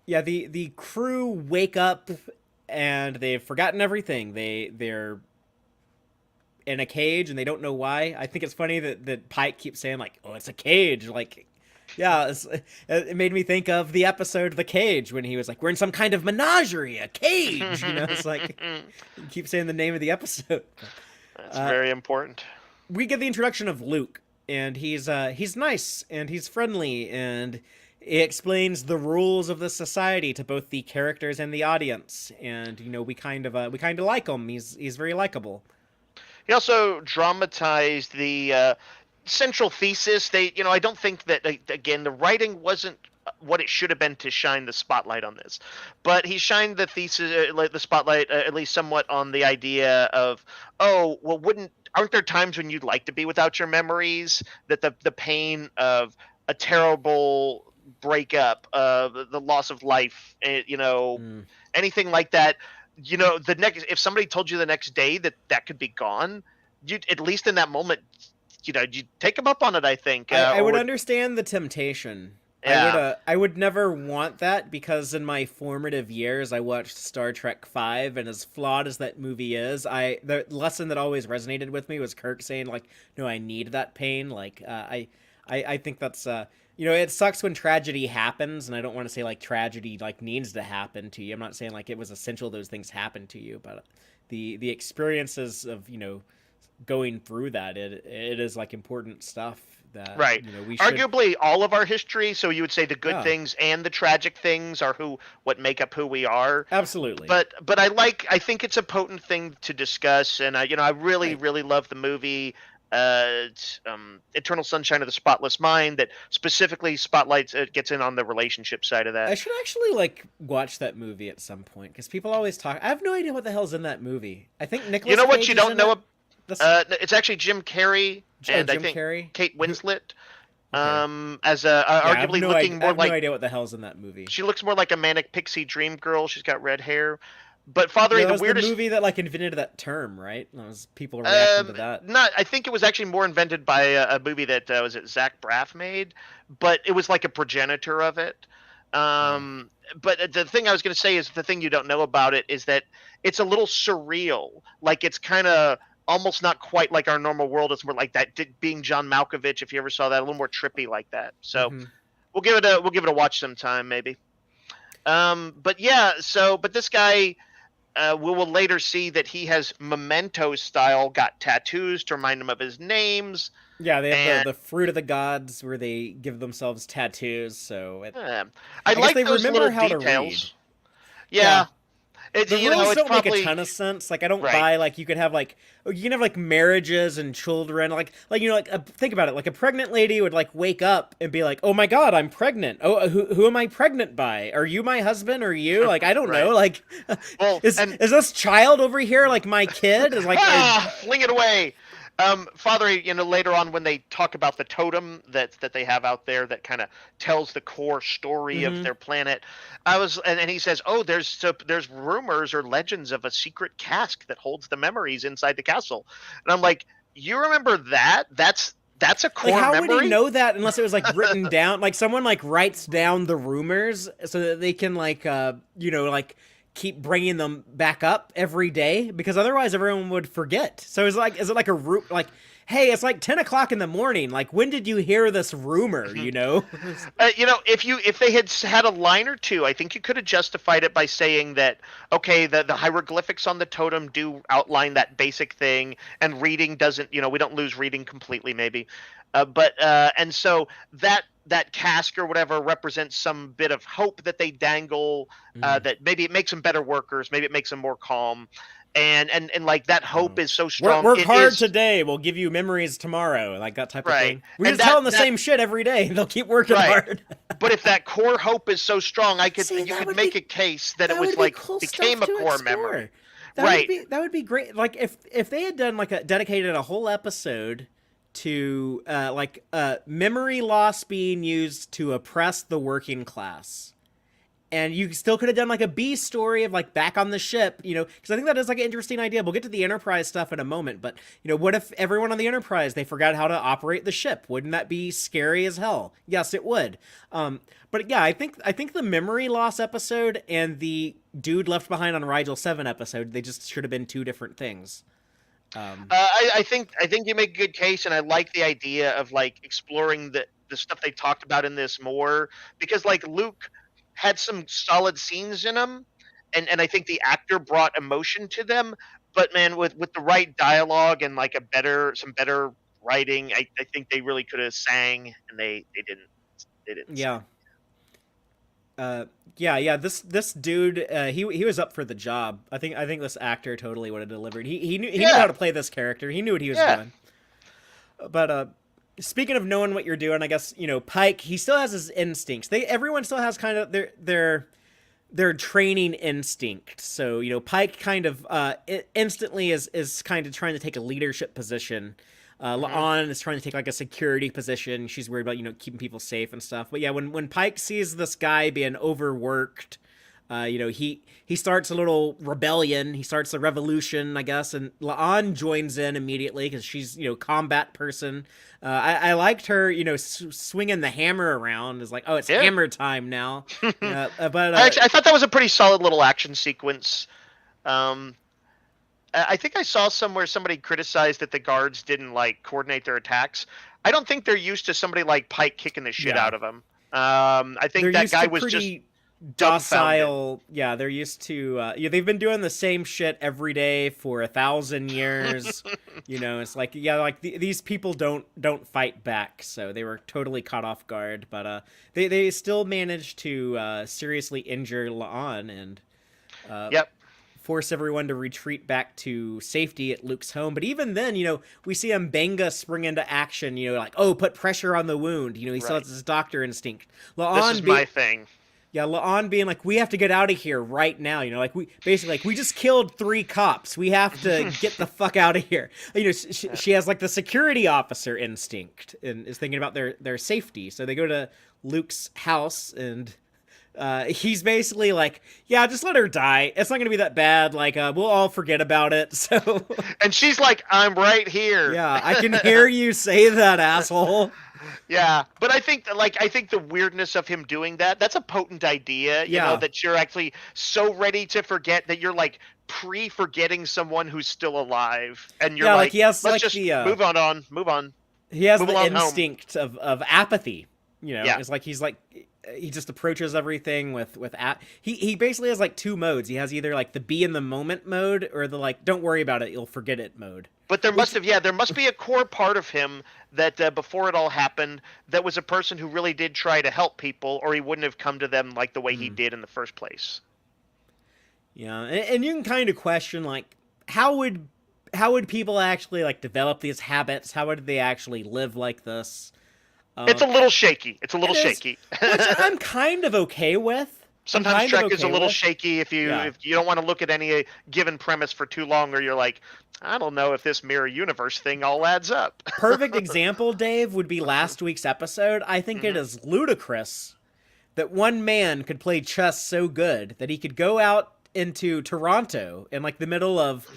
yeah, the crew wake up and they've forgotten everything. They're in a cage and they don't know why. I think it's funny that Pike keeps saying like, "Oh, it's a cage." Like, yeah, it made me think of the episode The Cage when he was like, "We're in some kind of menagerie, a cage." It's like you keep saying the name of the episode. That's very important. We get the introduction of Luke, and he's nice and he's friendly and he explains the rules of the society to both the characters and the audience, and we kind of like him. He's very likable. He also dramatized the central thesis. I don't think that again the writing wasn't what it should have been to shine the spotlight on this, but he shined the thesis, the spotlight, at least somewhat, on the idea of, oh, well, aren't there times when you'd like to be without your memories? That the pain of a terrible breakup, the loss of life, anything like that. If somebody told you the next day that could be gone, you at least in that moment, you'd take them up on it. I think I would understand the temptation. Yeah. I would never want that because in my formative years I watched Star Trek V, and as flawed as that movie is, the lesson that always resonated with me was Kirk saying like, "No, I need that pain." Like I think that's it sucks when tragedy happens, and I don't want to say like tragedy like needs to happen to you. I'm not saying like it was essential those things happen to you, but the experiences of going through that, it is like important stuff that right. We should... Arguably all of our history, so you would say the good things and the tragic things are what make up who we are. Absolutely. But I think it's a potent thing to discuss, and I really really love the movie. Eternal Sunshine of the Spotless Mind that specifically spotlights gets in on the relationship side of that. I should actually watch that movie at some point because people always talk. I have no idea what the hell's in that movie. I think Nicholas. You know what Cage you don't know? It's actually Jim Carrey and I think Carrey? Kate Winslet. Okay. As arguably looking more like. I have no idea what the hell's in that movie. She looks more like a manic pixie dream girl. She's got red hair. But fathering the weirdest the movie that invented that term, right? People reacting to that. I think it was actually more invented by a movie that was it Zach Braff made, but it was like a progenitor of it. But the thing I was going to say is the thing you don't know about it is that it's a little surreal. Like it's kind of almost not quite like our normal world. It's more like that being John Malkovich. If you ever saw that, a little more trippy like that. So we'll give it a watch sometime maybe. But this guy. We will later see that he has Memento style got tattoos to remind him of his names. Yeah, they have the fruit of the gods where they give themselves tattoos. So I like they those remember little how details. to read. Yeah. It's The rules it's don't make a probably ton of sense. Like I don't right. buy like you can have like marriages and children. Like think about it. Like a pregnant lady would like wake up and be like, "Oh my God, I'm pregnant. Oh, who am I pregnant by? Are you my husband? Or you? Like I don't know. Right. Like Well, and is this child over here like my kid? Is like fling it away. Father, later on when they talk about the totem that they have out there that kind of tells the core story of mhm. their planet, and he says, "Oh, there's rumors or legends of a secret cask that holds the memories inside the castle," and I'm like, "You remember that? That's a Like core how would he memory." know that unless it was like written down? Like someone like writes down the rumors so that they can like like keep bringing them back up every day because otherwise everyone would forget. So is it like a like, hey, it's like 10 o'clock in the morning. Like when did you hear this rumor? You know? If they had a line or two, I think you could have justified it by saying that okay, the hieroglyphics on the totem do outline that basic thing, and reading doesn't. We don't lose reading completely, maybe, but and so that cask or whatever represents some bit of hope that they dangle. Mm. That maybe it makes them better workers, maybe it makes them more calm, and like that hope Oh. is so Work strong. work It hard is today. We'll give you memories tomorrow. Like that type of right, thing. We and just tell them the that same shit every day. They'll keep working right. hard. But if that core hope is so strong, See, you that could would make be a case that it that was would be like cool stuff became a to core memory. explore. Right. That would be great. Like if they had done like a dedicated a whole episode to memory loss being used to oppress the working class. And you still could have done like a B story of like back on the ship, because I think that is like an interesting idea. We'll get to the Enterprise stuff in a moment, but what if everyone on the Enterprise they forgot how to operate the ship? Wouldn't that be scary as hell? Yes, it would. But yeah, I think the memory loss episode and the dude left behind on Rigel VII episode they just should have been two different things. I think you make a good case, and I like the idea of like exploring the stuff they talked about in this more because like Luke had some solid scenes in them, and I think the actor brought emotion to them. But man, with the right dialogue and like some better writing, I think they really could have sang, and they didn't. They didn't sing. Yeah. Uh, yeah. This dude, he was up for the job. I think this actor totally would have delivered. He knew how Yeah, to play this character. He knew what he was yeah. doing. But speaking of knowing what you're doing, I guess Pike. He still has his instincts. Everyone still has kind of their training instinct. So Pike kind of instantly is kind of trying to take a leadership position. Hmm. La'an is trying to take like a security position. She's worried about keeping people safe and stuff. But yeah, when Pike sees this guy being overworked, he starts a little rebellion. He starts a revolution, I guess, and La'an joins in immediately because she's combat person. I liked her swinging the hammer around. Is like, oh, it's Yeah. hammer time now. But I thought that was a pretty solid little action sequence. Um, I think I saw somewhere somebody criticized that the guards didn't like coordinate their attacks. I don't think they're used to somebody like Pike kicking the shit yeah, out of them. I they're think that used guy to was just pretty dumbfounded. docile. Yeah, they're used to. They've been doing the same shit every day for 1,000 years. It's like like these people don't fight back, so they were totally caught off guard. But they still managed to seriously injure La'an and uh, Yep. force everyone to retreat back to safety at Luke's home. But even then, we see Mbenga spring into action. Like, oh, put pressure on the wound. He still Right. has his doctor instinct. This is La'an my thing. yeah, La'an being like, we have to get out of here right now. Like we basically like we just killed 3 cops. We have to get the fuck out of here. She has like the security officer instinct and is thinking about their safety. So they go to Luke's house and he's basically like, yeah, just let her die. It's not gonna be that bad. Like we'll all forget about it. So And she's like, I'm right here. yeah, I can hear you say that, asshole. Yeah, but I think the weirdness of him doing that's a potent idea, Yeah, that you're actually so ready to forget that you're like pre-forgetting someone who's still alive, and you're yeah, like like, he has let's like just move on, he has move the along home. instinct of apathy. Yeah. It's like he just approaches everything he basically has like 2 modes. He has either like the be in the moment mode or the like don't worry about it, you'll forget it mode. But there must be a core part of him that before it all happened, that was a person who really did try to help people, or he wouldn't have come to them like the way he Mm. did in the first place. Yeah, and you can kind of question like how would people actually like develop these habits? How would they actually live like this? It's a little shaky. It's a It little is, shaky. which I'm kind of okay with. I'm Sometimes kind of Trek is a okay little with. shaky Yeah. if you don't want to look at any given premise for too long, or you're like, I don't know if this mirror universe thing all adds up. Perfect example, Dave, would be last week's episode. I think it Mhm. is ludicrous that one man could play chess so good that he could go out into Toronto in like the middle of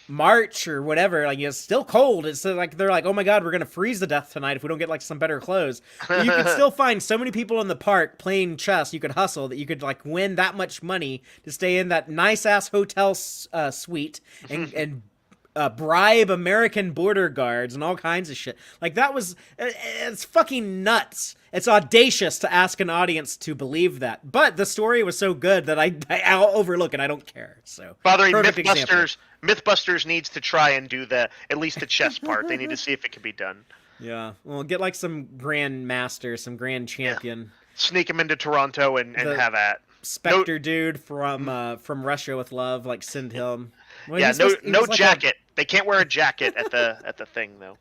March or whatever, like it's still cold. It's like they're like, oh my god, we're gonna freeze to death tonight if we don't get like some better clothes. But you could still find so many people in the park playing chess. You could hustle that you could like win that much money to stay in that nice ass hotel suite and bribe American border guards and all kinds of shit. Like that was it's fucking nuts. It's audacious to ask an audience to believe that, but the story was so good that I'll overlook it. I don't care. So, By the way, perfect example. Mythbusters needs to try and do at least the chess part. They need to see if it can be done. Yeah, well, get like some grand master, some grand champion. Yeah. Sneak him into Toronto and have at. Spectre dude from Russia with Love, like send him. Well, yeah, no jacket. They can't wear a jacket at the thing though.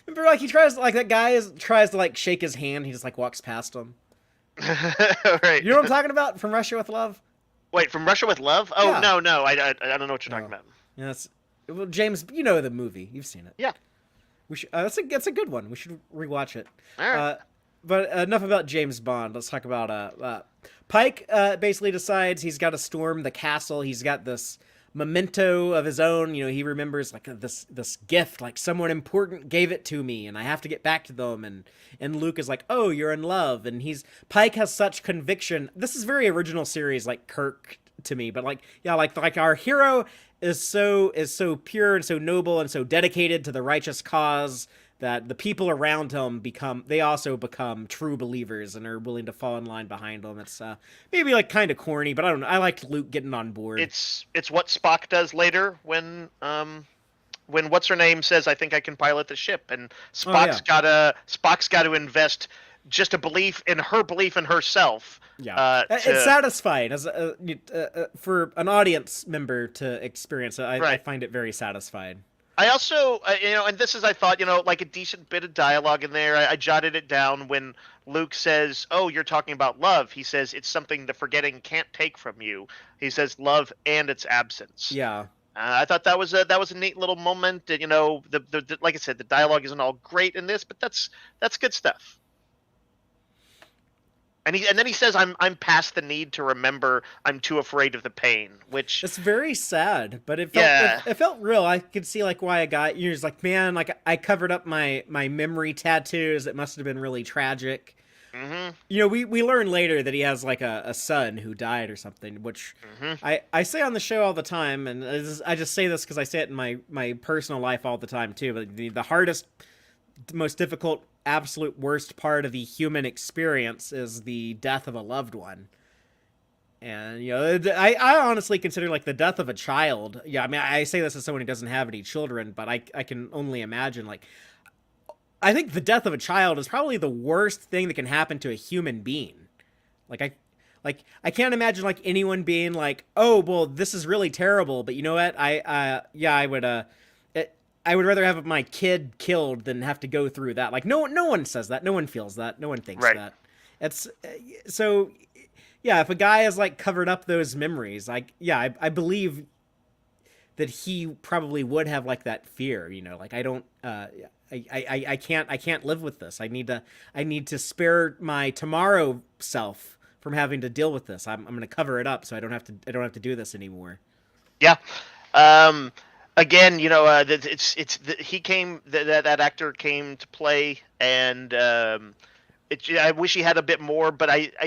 Remember, like he tries like that guy tries to like shake his hand. He just like walks past him. Right. You know what I'm talking about from Russia with Love? Wait, from Russia with Love? Oh yeah. no, I don't know what you're talking about. Yeah, well, James, you know the movie. You've seen it. Yeah. We should. That's a good one. We should rewatch it. All right. But enough about James Bond. Let's talk about Pike. Basically decides he's got to storm the castle. He's got this memento of his own. You know, he remembers like this gift, like someone important gave it to me, and I have to get back to them. And Luke is like, oh, you're in love, and Pike has such conviction. This is very original series, like Kirk to me, but like yeah, like our hero is so pure and so noble and so dedicated to the righteous cause that the people around him also become true believers and are willing to fall in line behind him. It's maybe like kind of corny, but I don't know. I liked Luke getting on board. It's what Spock does later when what's her name says, I think I can pilot the ship, and Spock's got to invest just a belief in herself. Yeah, it's satisfying as for an audience member to experience it. I find it very satisfying. I also, and this is, I thought, like a decent bit of dialogue in there. I jotted it down when Luke says, "Oh, you're talking about love." He says, "It's something the forgetting can't take from you." He says, "Love and its absence." Yeah. I thought that was a neat little moment. The like I said, the dialogue isn't all great in this, but that's good stuff. And then he says, "I'm past the need to remember. I'm too afraid of the pain," which it's very sad, but it felt real. I could see like why a guy you're just like, man, like I covered up my memory tattoos. It must have been really tragic. Mm-hmm. You know, we learn later that he has like a son who died or something, which I say on the show all the time, and I just say this because I say it in my personal life all the time too. But the hardest, most difficult, absolute worst part of the human experience is the death of a loved one. And I honestly consider like the death of a child. Yeah, I mean I say this as someone who doesn't have any children, but I can only imagine like I think the death of a child is probably the worst thing that can happen to a human being. I can't imagine like anyone being like, oh well, this is really terrible, but you know what? I would rather have my kid killed than have to go through that. Like no one says that. No one feels that. No one thinks that. It's so yeah. If a guy has like covered up those memories, like yeah, I believe that he probably would have like that fear. Like I don't. I can't live with this. I need to spare my tomorrow self from having to deal with this. I'm going to cover it up so I don't have to do this anymore. Yeah. Again, that actor came to play, and I wish he had a bit more, but I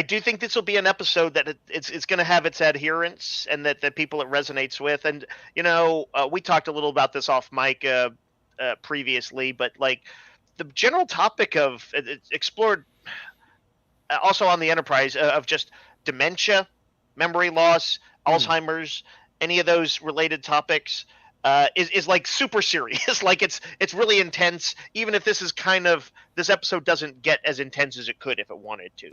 do think this will be an episode that it's going to have its adherents and that people it resonates with. And we talked a little about this off mic previously, but like the general topic of it's explored also on the Enterprise of just dementia, memory loss, Alzheimer's, any of those related topics is like super serious. Like it's really intense, even if this episode doesn't get as intense as it could if it wanted to.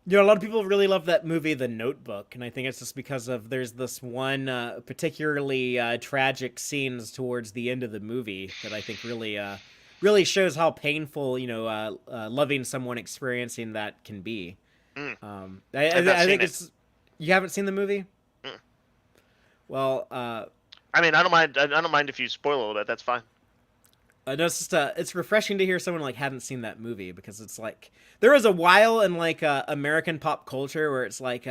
You know, a lot of people really love that movie, The Notebook, and I think it's just because of there's this one particularly tragic scenes towards the end of the movie that I think really shows how painful loving someone experiencing that can be. Mm. I think it's you haven't seen the movie. Mm. Well, I mean, I don't mind. I don't mind if you spoil a little bit. That's fine. no, it's just it's refreshing to hear someone like hadn't seen that movie because it's like there was a while in like American pop culture where it's like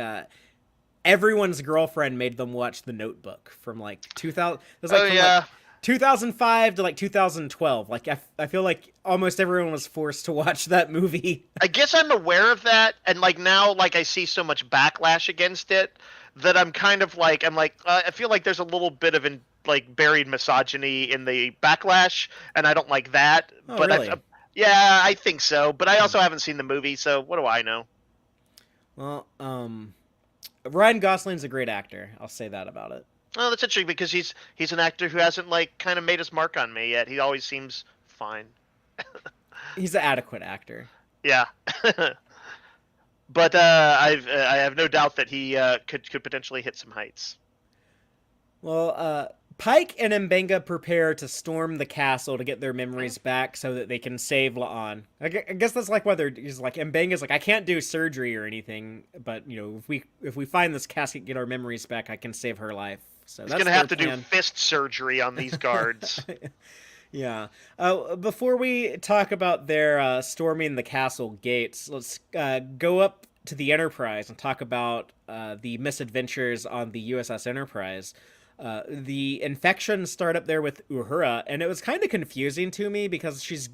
everyone's girlfriend made them watch The Notebook from like 2000. Like 2005 to like 2012. Like I feel like almost everyone was forced to watch that movie. I guess I'm aware of that, and like now, like I see so much backlash against it that I'm kind of like I feel like there's a little bit of like buried misogyny in the backlash, and I don't like that. Oh, but really? yeah, I think so. But I also haven't seen the movie, so what do I know? Well, Ryan Gosling's a great actor. I'll say that about it. Well, that's interesting because he's an actor who hasn't like kind of made his mark on me yet. He always seems fine. He's an adequate actor. Yeah. But I have no doubt that he could potentially hit some heights. Well, Pike and Mbenga prepare to storm the castle to get their memories back so that they can save La'an. I guess that's like whether he's like Mbenga's like I can't do surgery or anything, but you know if we find this casket, get our memories back, I can save her life. So he's that's gonna have to plan. do fist surgery on these guards. Yeah. Before we talk about their storming the castle gates, let's go up to the Enterprise and talk about the misadventures on the USS Enterprise. The infections start up there with Uhura, and it was kind of confusing to me because she's,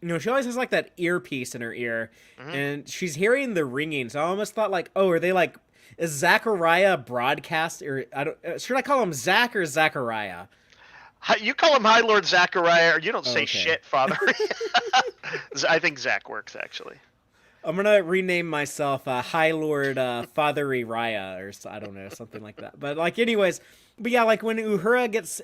she always has like that earpiece in her ear, and she's hearing the ringing. So I almost thought like, oh, are they like, is Zachariah broadcast, or should I call him Zach or Zachariah? You call him High Lord Zachariah, or you don't say Okay. shit, Father. I think Zach works, actually. I'm gonna rename myself High Lord Fathery Raya, or I don't know, something like that. But like, anyways, but yeah, like when Uhura gets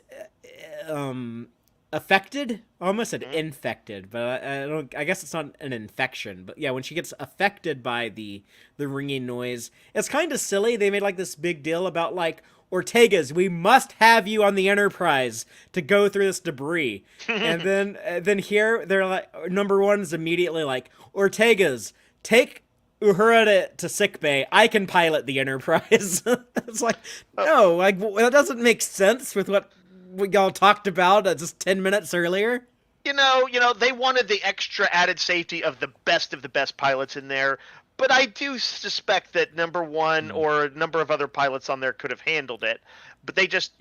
affected, I almost said infected, but I guess it's not an infection. But yeah, when she gets affected by the ringing noise, it's kind of silly. They made like this big deal about like, Ortegas, we must have you on the Enterprise to go through this debris. And then here they're like, number one is immediately like, Ortegas, take Uhura to sickbay. I can pilot the Enterprise. It's like, no, like that doesn't make sense with what y'all talked about just 10 minutes earlier. You know, they wanted the extra added safety of the best pilots in there. But I do suspect that number one or a number of other pilots on there could have handled it. But they just,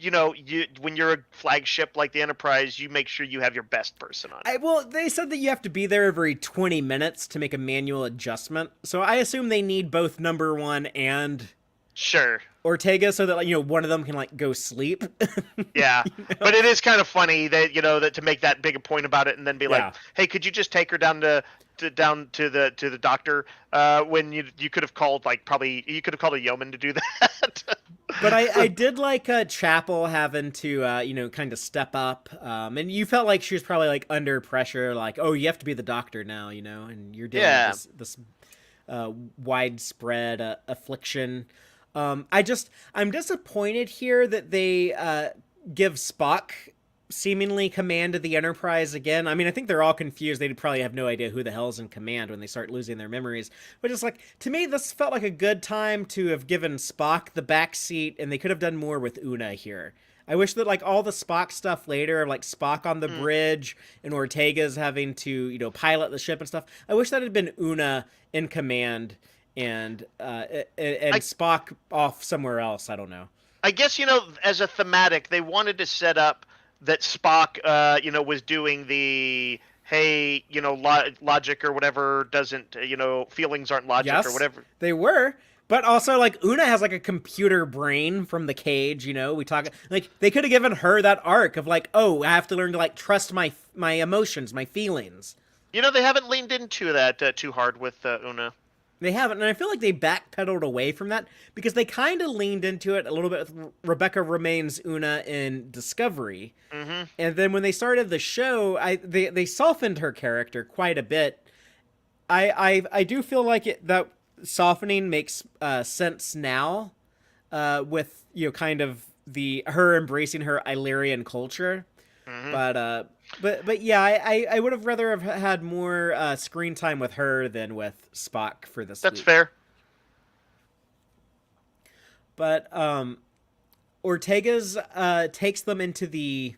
when you're a flagship like the Enterprise, you make sure you have your best person on it. Well, they said that you have to be there every 20 minutes to make a manual adjustment. So I assume they need both number one and Sure. Ortega so that one of them can go sleep. Yeah. But it is kind of funny that that to make that big a point about it and then be like, hey, could you just take her down to the doctor when you could have called you could have called a yeoman to do that. But I did like Chapel having to kind of step up, and you felt like she was probably under pressure, like, oh, you have to be the doctor now, and you're dealing with this widespread affliction. I'm disappointed here that they give Spock seemingly command of the Enterprise again. I mean, I think they're all confused. They'd probably have no idea who the hell's in command when they start losing their memories. But just to me, this felt like a good time to have given Spock the back seat, and they could have done more with Una here. I wish that all the Spock stuff later, like Spock on the bridge and Ortega's having to, pilot the ship and stuff. I wish that had been Una in command and Spock off somewhere else. I don't know. I guess, as a thematic, they wanted to set up that Spock, was doing the, hey, logic or whatever doesn't, feelings aren't logic or whatever. They were. But also, Una has, a computer brain from the cage, we talk, they could have given her that arc of, oh, I have to learn to, trust my emotions, my feelings. They haven't leaned into that too hard with Una. They haven't, and I feel like they backpedaled away from that because they kind of leaned into it a little bit with Rebecca Romijn's Una in Discovery. Mm-hmm. And then when they started the show, they softened her character quite a bit. I do feel like that softening makes sense now, with kind of her embracing her Illyrian culture. Mm-hmm. But yeah, I would have rather have had more screen time with her than with Spock for this That's week. fair. But Ortega's takes them into the.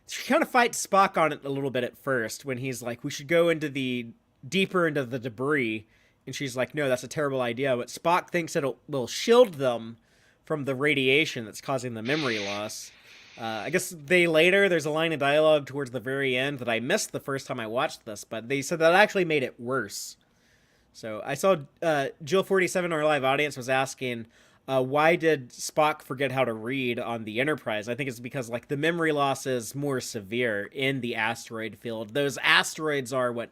She kind of fights Spock on it a little bit at first when he's like, "We should go into the deeper into the debris," and she's like, "No, that's a terrible idea." But Spock thinks will shield them from the radiation that's causing the memory loss. I guess there's a line of dialogue towards the very end that I missed the first time I watched this, but they said that actually made it worse. So I saw Jill 47, our live audience, was asking, why did Spock forget how to read on the Enterprise? I think it's because the memory loss is more severe in the asteroid field. Those asteroids are what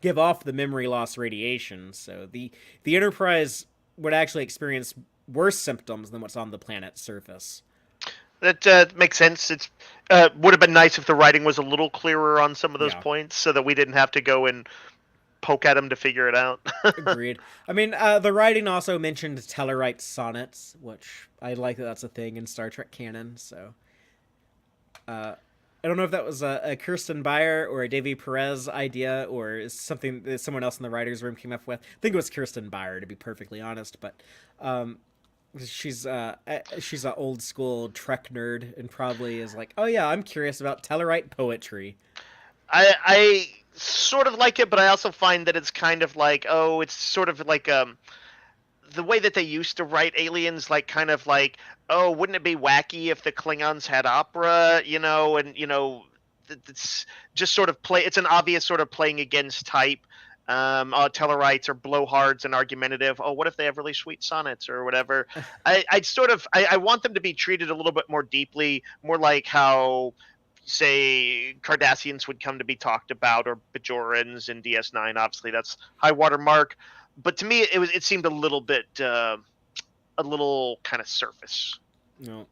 give off the memory loss radiation. So the Enterprise would actually experience worse symptoms than what's on the planet's surface. That makes sense. It's would have been nice if the writing was a little clearer on some of those points, so that we didn't have to go and poke at them to figure it out. Agreed. I mean, the writing also mentioned Tellarite sonnets, which I like that that's a thing in Star Trek canon. So, I don't know if that was a Kirsten Beyer or a Davy Perez idea, or something that someone else in the writers' room came up with. I think it was Kirsten Beyer, to be perfectly honest. But she's an old school Trek nerd and probably is like, oh yeah, I'm curious about Tellarite poetry. I sort of like it, but I also find that it's kind of like, it's sort of like the way that they used to write aliens, kind of like, wouldn't it be wacky if the Klingons had opera, and it's just sort of it's an obvious sort of playing against type. Tellarites are blowhards and argumentative. What if they have really sweet sonnets or whatever? I want them to be treated a little bit more deeply, more like how, say, Cardassians would come to be talked about, or Bajorans in DS9. Obviously, that's high water mark. But to me, it seemed a little bit, a little kind of surface. No.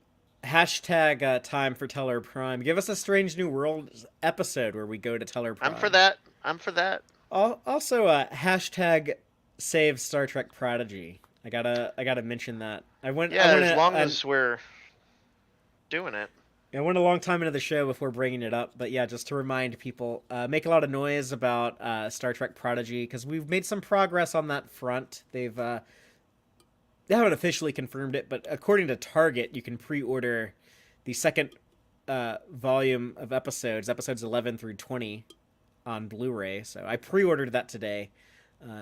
Hashtag time for Tellar Prime. Give us a Strange New Worlds episode where we go to Tellar Prime. I'm for that. Also, hashtag save Star Trek Prodigy. I gotta mention that. As long as we're doing it. I went a long time into the show before bringing it up, but yeah, just to remind people, make a lot of noise about Star Trek Prodigy, because we've made some progress on that front. They haven't officially confirmed it, but according to Target, you can pre-order the second volume of episodes 11 through 20, on Blu-ray. So I pre-ordered that today.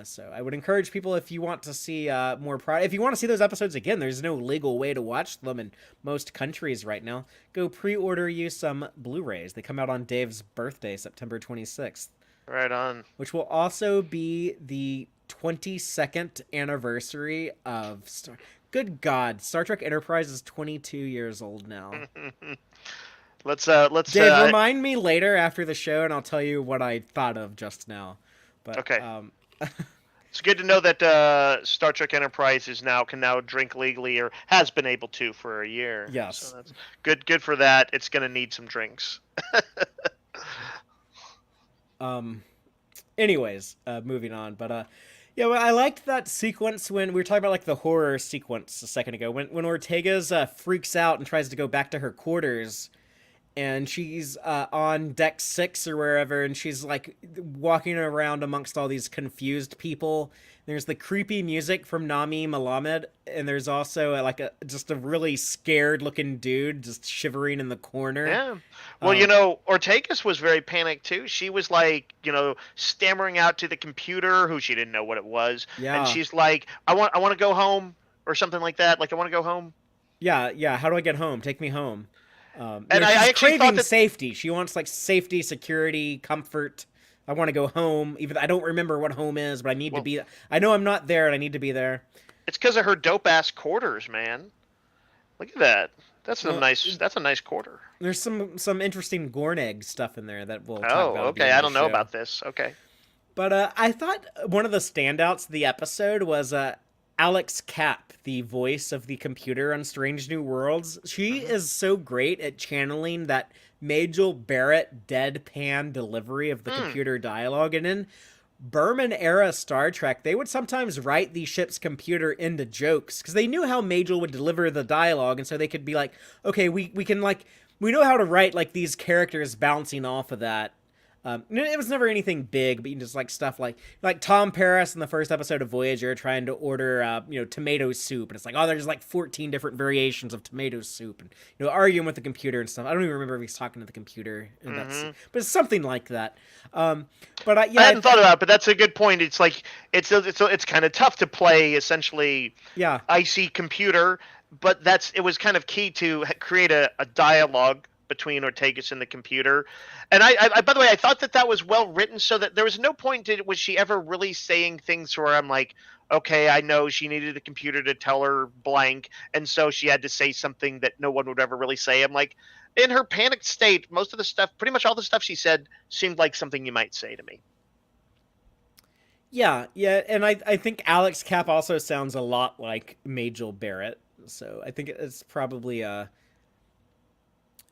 So I would encourage people, if you want to see more if you want to see those episodes again, there's no legal way to watch them in most countries right now. Go pre-order you some Blu-rays. They come out on Dave's birthday, September 26th. Right on. Which will also be the 22nd anniversary of Good God, Star Trek Enterprise is 22 years old now. Let's Dave, remind me later after the show, and I'll tell you what I thought of just now. But okay. It's good to know that Star Trek Enterprise can now drink legally, or has been able to for a year. Yes. So that's good for that. It's going to need some drinks. Anyways, moving on. But yeah, well, I liked that sequence when we were talking about the horror sequence a second ago. When Ortega's freaks out and tries to go back to her quarters. And she's on deck 6 or wherever, and she's walking around amongst all these confused people. There's the creepy music from Nami Malamed, and there's also just a really scared looking dude just shivering in the corner. Yeah. Well, Ortegas was very panicked too. She was stammering out to the computer, who she didn't know what it was. Yeah. And she's like, I want to go home, or something like that. I want to go home. Yeah. How do I get home? Take me home. And I actually craving safety. She wants safety, security, comfort. I want to go home. Even I don't remember what home is, but I need to be. I know I'm not there, and I need to be there. It's because of her dope ass quarters, man. Look at that. That's a nice quarter. There's some interesting Gorneg stuff in there that we'll talk about. Okay. I don't know about this. Okay. But I thought one of the standouts of the episode was Alex Kapp, the voice of the computer on Strange New Worlds. She is so great at channeling that Majel Barrett deadpan delivery of the computer dialogue. And then Berman era Star Trek, they would sometimes write the ship's computer into jokes because they knew how Majel would deliver the dialogue, and so they could be like, okay, we can like we know how to write like these characters bouncing off of that. It was never anything big, but just like stuff like Tom Paris in the first episode of Voyager trying to order tomato soup, and it's like, oh, there's like 14 different variations of tomato soup, and arguing with the computer and stuff. I don't even remember if he's talking to the computer in that scene, but it's something like that. I hadn't thought about it, but that's a good point. It's like it's kind of tough to play essentially icy computer, but it was kind of key to create a dialogue between Moretegas and the computer. And I by the way, I thought that was well written, so that there was no point was she ever really saying things where I'm like, okay, I know she needed the computer to tell her blank, and so she had to say something that no one would ever really say. I'm like, in her panicked state, most of the stuff, pretty much all the stuff she said seemed like something you might say to me. Yeah, and I think Alex Cap also sounds a lot like Majel Barrett, so I think it's probably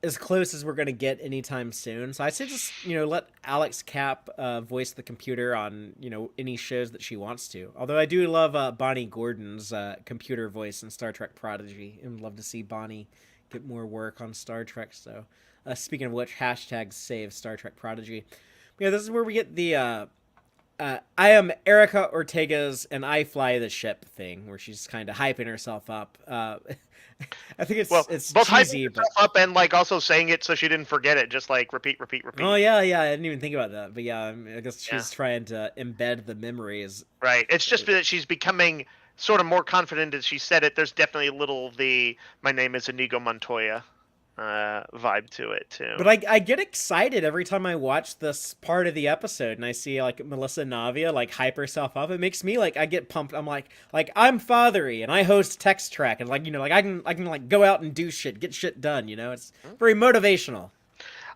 as close as we're going to get anytime soon. So I say just, let Alex Cap voice the computer on, any shows that she wants to. Although I do love Bonnie Gordon's computer voice in Star Trek Prodigy, and would love to see Bonnie get more work on Star Trek. So speaking of which, hashtag save Star Trek Prodigy. This is where we get the I am Erica Ortega's and I fly the ship thing, where she's kind of hyping herself up. I think it's both cheesy, hyping herself up and like also saying it so she didn't forget it, just like repeat. Oh yeah, I didn't even think about that, but yeah, I guess she's trying to embed the memories. Right. It's just that she's becoming sort of more confident as she said it. There's definitely a little of the "my name is Inigo Montoya" vibe to it too. But I get excited every time I watch this part of the episode and I see like Melissa Navia like hype herself up. It makes me like I get pumped. I'm like I'm fathery and I host Tex-Trek and I can like go out and do shit, get shit done. It's very motivational.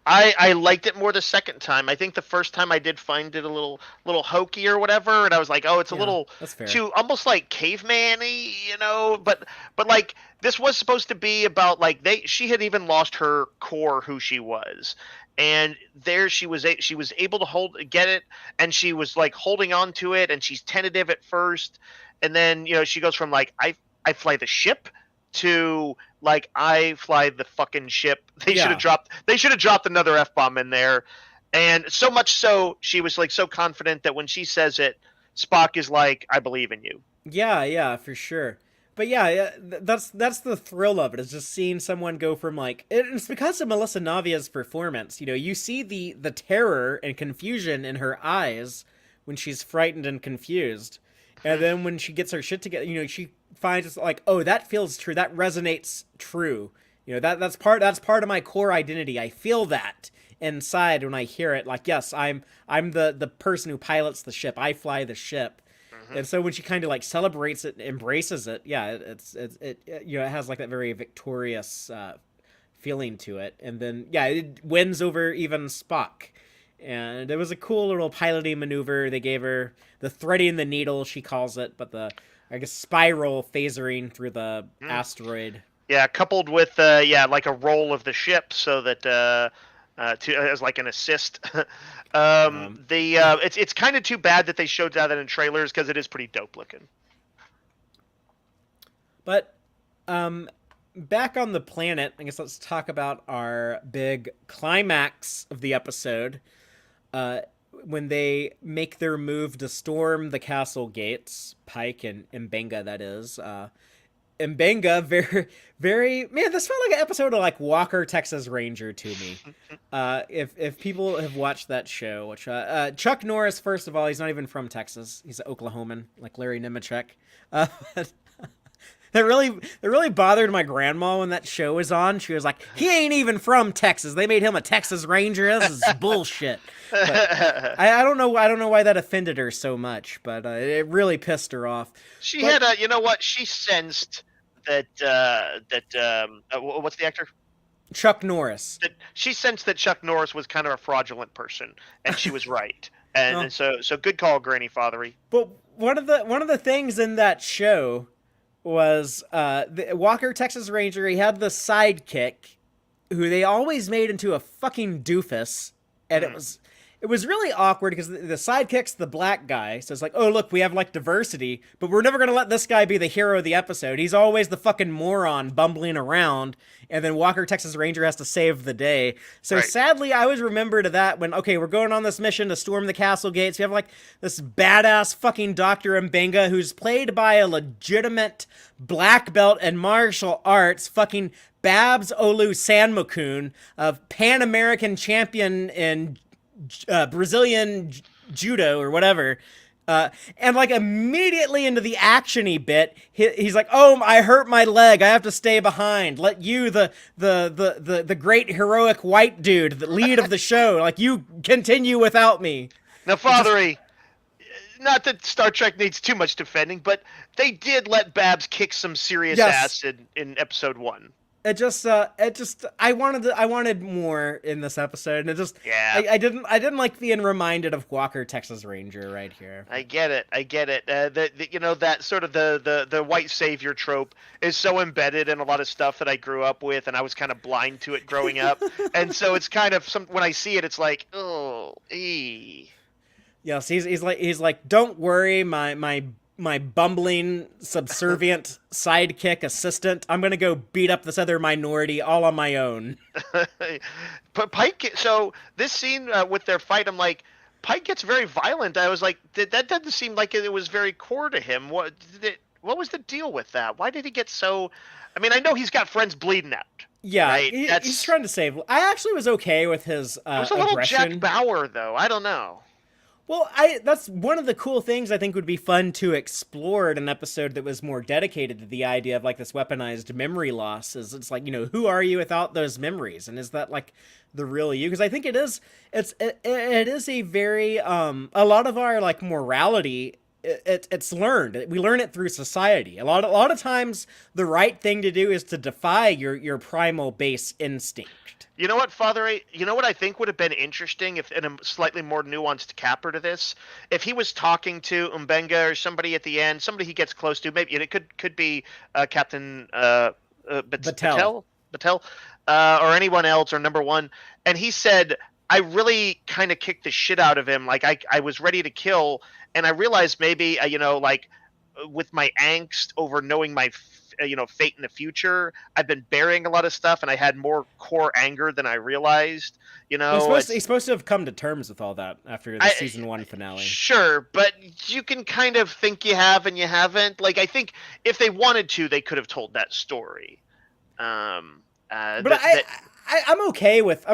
I liked it more the second time. I think the first time I did find it a little hokey or whatever, and I was like, oh, it's a little too almost like caveman-y, But like this was supposed to be about like she had even lost her core who she was, and there she was able to get it, and she was like holding on to it, and she's tentative at first, and then she goes from like I fly the ship to like I fly the fucking ship. They should have dropped another F-bomb in there. And so much so she was like so confident that when she says it, Spock is like, I believe in you. Yeah, for sure. But yeah, that's the thrill of it, is just seeing someone go from like, it's because of Melissa Navia's performance. You see the terror and confusion in her eyes when she's frightened and confused. And then when she gets her shit together, she finds it's like, oh, that feels true. That resonates true. That's part of my core identity. I feel that inside when I hear it. Like, yes, I'm the person who pilots the ship. I fly the ship. Mm-hmm. And so when she kind of like celebrates it, embraces it, yeah, it has like that very victorious feeling to it. And then it wins over even Spock. And it was a cool little piloting maneuver. They gave her the threading the needle, she calls it, but the, I guess, spiral phasering through the asteroid. Yeah, coupled with like a roll of the ship, so that as like an assist. It's kind of too bad that they showed that in trailers because it is pretty dope looking. But back on the planet, I guess let's talk about our big climax of the episode. When they make their move to storm the castle gates, Pike and Mbenga, that is. Mbenga, very, very, man, this felt like an episode of like Walker, Texas Ranger to me. If people have watched that show, which Chuck Norris, first of all, he's not even from Texas. He's an Oklahoman, like Larry Nemechek. That really bothered my grandma when that show was on. She was like, he ain't even from Texas. They made him a Texas Ranger. This is bullshit. But I don't know why that offended her so much, but it really pissed her off. She she sensed that what's the actor? Chuck Norris. She sensed that Chuck Norris was kind of a fraudulent person, and she was right. And so good call, Granny Fathery. But one of the things in that show was the Walker, Texas Ranger. He had the sidekick who they always made into a fucking doofus, and it was really awkward because the sidekick's the black guy, so it's like, oh look, we have like diversity, but we're never gonna let this guy be the hero of the episode. He's always the fucking moron bumbling around, and then Walker Texas Ranger has to save the day. So Right. sadly, I always remember to that when, okay, we're going on this mission to storm the castle gates. We have like this badass fucking Dr. Mbenga who's played by a legitimate black belt in martial arts, fucking Babs Olu Sanmakun, a Pan-American champion in Brazilian judo or whatever. And like immediately into the actiony bit, he's like, "Oh, I hurt my leg. I have to stay behind. Let you, the great heroic white dude, the lead of the show, like you continue without me." Now, Fathery, not that Star Trek needs too much defending, but they did let Babs kick some serious ass in episode 1. It just, I wanted more in this episode, and it just, Yeah. I didn't like being reminded of Walker Texas Ranger right here. I get it. That sort of the white savior trope is so embedded in a lot of stuff that I grew up with, and I was kind of blind to it growing up, and so it's kind of when I see it, it's like, oh, Yes, he's like, don't worry, my bumbling, subservient sidekick assistant. I'm gonna go beat up this other minority all on my own. But Pike. So this scene with their fight, I'm like, Pike gets very violent. I was like, that doesn't seem like it was very core to him. What was the deal with that? Why did he get so? I mean, I know he's got friends bleeding out. Yeah, right? He's trying to save. I actually was okay with his it was a little aggression. Jack Bauer, though. I don't know. Well, that's one of the cool things I think would be fun to explore in an episode that was more dedicated to the idea of like this weaponized memory loss. Is it's like, who are you without those memories, and is that like the real you? Because I think it is a very a lot of our like morality. It's learned. We learn it through society. A lot of times, the right thing to do is to defy your primal base instinct. You know what, Father? You know what I think would have been interesting, if in a slightly more nuanced capper to this, if he was talking to Mbenga or somebody at the end, somebody he gets close to, maybe, and it could be Captain Batel, or anyone else, or number one, and he said, I really kind of kicked the shit out of him, like I was ready to kill, and I realized maybe, with my angst over knowing my fate in the future, I've been burying a lot of stuff, and I had more core anger than I realized. He's supposed to have come to terms with all that after the season 1 finale. Sure, but you can kind of think you have and you haven't. Like, I think if they wanted to, they could have told that story. I'm okay with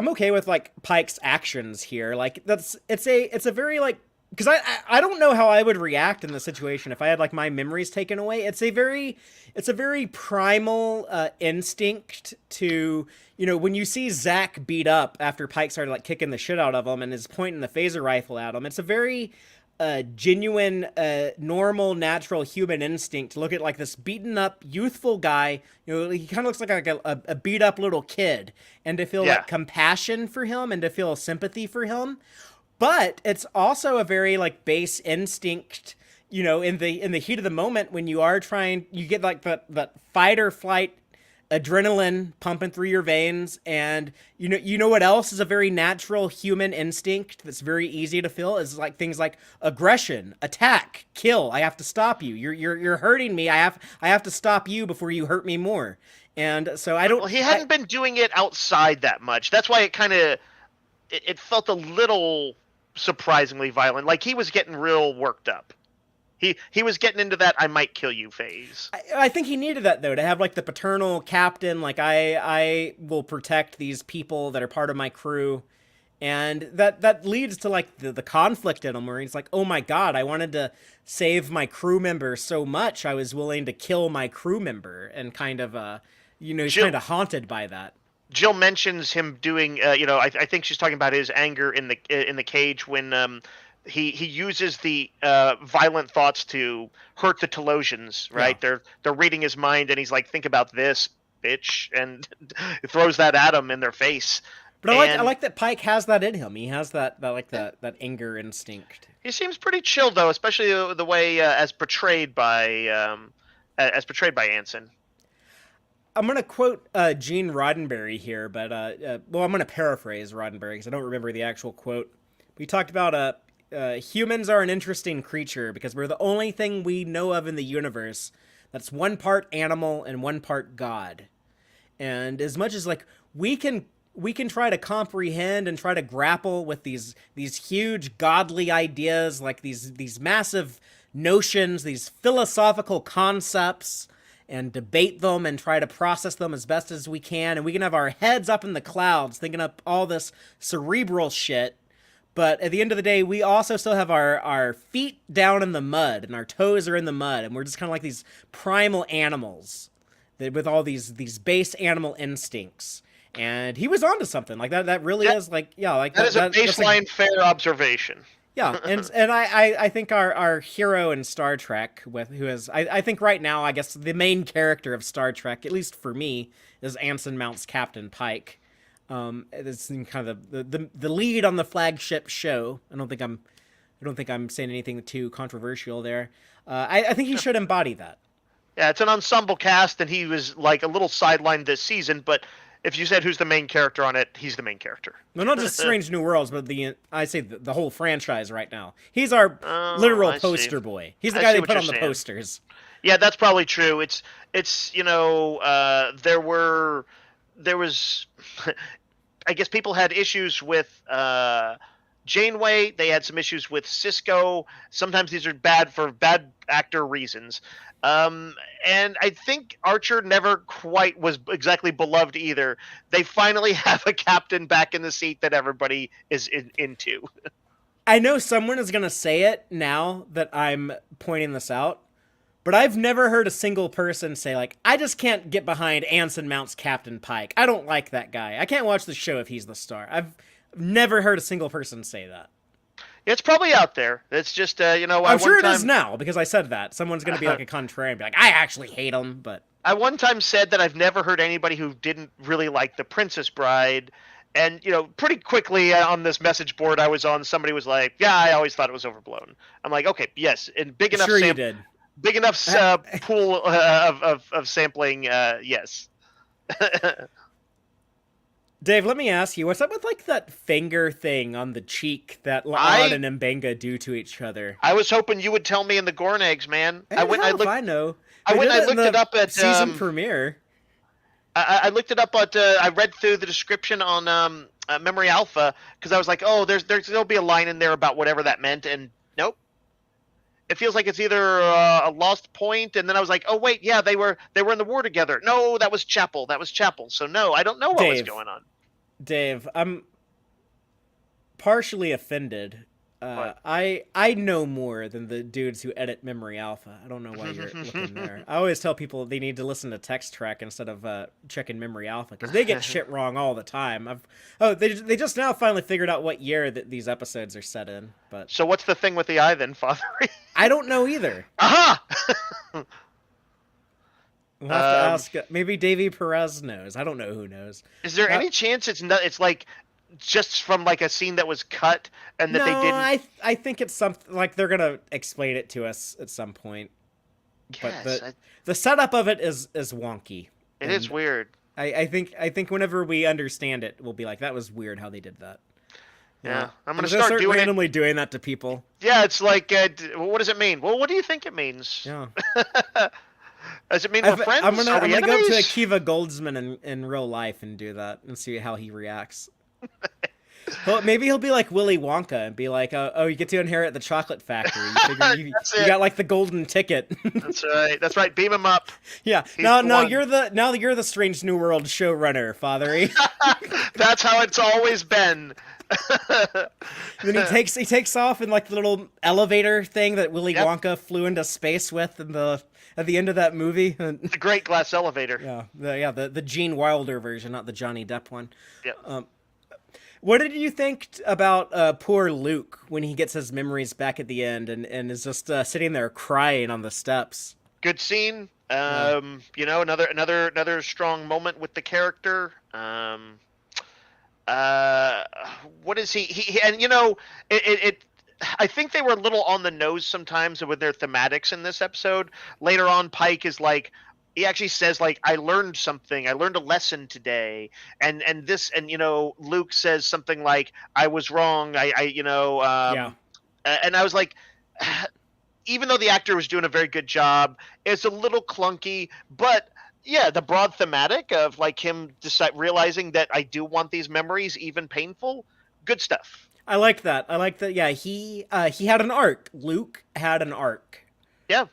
like Pike's actions here. Like it's a very like, because I don't know how I would react in the situation if I had like my memories taken away. It's a very primal instinct to, when you see Zach beat up after Pike started like kicking the shit out of him and is pointing the phaser rifle at him. It's a very genuine, normal, natural human instinct to look at like this beaten up, youthful guy. He kind of looks like a beat up little kid, and to feel like compassion for him and to feel sympathy for him. But it's also a very like base instinct, in the heat of the moment when you are you get like that fight or flight adrenaline pumping through your veins, and you know what else is a very natural human instinct that's very easy to feel is like things like aggression, attack, kill. I have to stop you. You're hurting me. I have to stop you before you hurt me more. And so I don't. Well, he hadn't been doing it outside that much. That's why it felt a little surprisingly violent. Like he was getting real worked up. He was getting into that I might kill you phase. I think he needed that though, to have like the paternal captain, like I will protect these people that are part of my crew, and that leads to like the conflict in him where he's like, oh my god, I wanted to save my crew member so much I was willing to kill my crew member, and kind of he's kind of haunted by that. Jill mentions him doing, I think she's talking about his anger in the cage when he uses the violent thoughts to hurt the Telosians, right? Yeah. They're reading his mind, and he's like, "Think about this, bitch," and throws that at them in their face. But I like that Pike has that in him. He has that anger instinct. He seems pretty chill though, especially the way as portrayed by Anson. I'm going to quote Gene Roddenberry here, but I'm going to paraphrase Roddenberry because I don't remember the actual quote. We talked about humans are an interesting creature because we're the only thing we know of in the universe that's one part animal and one part god. And as much as like we can try to comprehend and try to grapple with these huge godly ideas, like these massive notions, these philosophical concepts, and debate them and try to process them as best as we can, and we can have our heads up in the clouds thinking up all this cerebral shit. But at the end of the day, we also still have our feet down in the mud and our toes are in the mud, and we're just kind of like these primal animals with all these base animal instincts. And he was onto something like that. That really is like, yeah, like that is a baseline fair observation. Yeah, and I think our hero in Star Trek, I think right now, I guess the main character of Star Trek, at least for me, is Anson Mount's Captain Pike. It's kind of the lead on the flagship show. I don't think I'm saying anything too controversial there. I think he should embody that. Yeah, it's an ensemble cast, and he was like a little sidelined this season. But if you said who's the main character on it, he's the main character. No, not just Strange New Worlds, but I say the whole franchise right now. He's our literal poster boy. He's the guy they put on the posters. Yeah, that's probably true. It's there was I guess people had issues with Janeway. They had some issues with Cisco. Sometimes these are bad for bad actor reasons. And I think Archer never quite was exactly beloved either. They finally have a captain back in the seat that everybody is into. I know someone is going to say it now that I'm pointing this out, but I've never heard a single person say, like, I just can't get behind Anson Mount's Captain Pike. I don't like that guy. I can't watch the show if he's the star. I've never heard a single person say that. It's probably out there. It's just, I'm sure it is now, because I said that. Someone's going to be like a contrarian and be like, I actually hate him, but... I one time said that I've never heard anybody who didn't really like The Princess Bride, and, pretty quickly on this message board I was on, somebody was like, yeah, I always thought it was overblown. I'm like, okay, yes, and big enough... Sure you did. Big enough pool of sampling, yes. Dave, let me ask you, what's up with like that finger thing on the cheek that La'an and Mbenga do to each other? I was hoping you would tell me in the Gornags, man. I went and I know. I looked it up at season premiere. I looked it up at I read through the description on Memory Alpha because I was like, oh, there'll be a line in there about whatever that meant, and nope. It feels like it's either a lost point, and then I was like, oh wait, yeah, they were in the war together. No, that was Chapel. So no, I don't know what was going on. Dave, I'm partially offended. I know more than the dudes who edit Memory Alpha. I don't know why you're looking there. I always tell people they need to listen to Tex-Trek instead of checking Memory Alpha because they get shit wrong all the time. They just now finally figured out what year that these episodes are set in. But so what's the thing with the eye then, Father? I don't know either. Aha! We'll have to ask. Maybe Davy Perez knows. I don't know who knows. Is there any chance it's like just from like a scene that was cut and that they didn't? I think it's something like they're gonna explain it to us at some point. But the setup of it is wonky. It is weird. I think whenever we understand it, we'll be like, that was weird how they did that. Yeah, I'm gonna start doing randomly doing that to people. Yeah, it's like, what does it mean? Well, what do you think it means? Yeah. Does it mean we're friends? I'm gonna go up to Akiva Goldsman in real life and do that and see how he reacts. Well, maybe he'll be like Willy Wonka and be like, "Oh, you get to inherit the chocolate factory. You got like the golden ticket." That's right. Beam him up. Yeah. Now you're the Strange New World showrunner, Fathery. That's how it's always been. Then he takes off in like the little elevator thing that Willy Wonka flew into space with at the end of that movie. The Great Glass Elevator. Yeah. The Gene Wilder version, not the Johnny Depp one. Yeah. What did you think about poor Luke when he gets his memories back at the end and is just sitting there crying on the steps? Good scene. Another strong moment with the character. What is he and it I think they were a little on the nose sometimes with their thematics in this episode. Later on, Pike is like, he actually says like, I learned something, I learned a lesson today, and this, and Luke says something like, I was wrong, Yeah. and I was like, even though the actor was doing a very good job, it's a little clunky, but yeah, the broad thematic of like him realizing that I do want these memories, even painful, good stuff. I like that. I like that. Yeah, he had an arc. Luke had an arc. Yeah.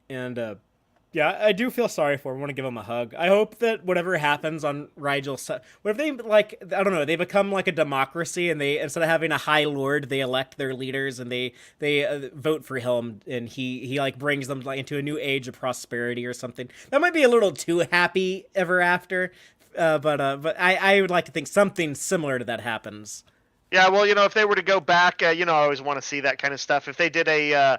And yeah, I do feel sorry for him. I want to give him a hug. I hope that whatever happens on Rigel, what if they like, I don't know, they become like a democracy, and they, instead of having a high lord, they elect their leaders, and they vote for him, and he like brings them like into a new age of prosperity or something. That might be a little too happy ever after, but I would like to think something similar to that happens. Yeah, well, if they were to go back, I always want to see that kind of stuff. If they did a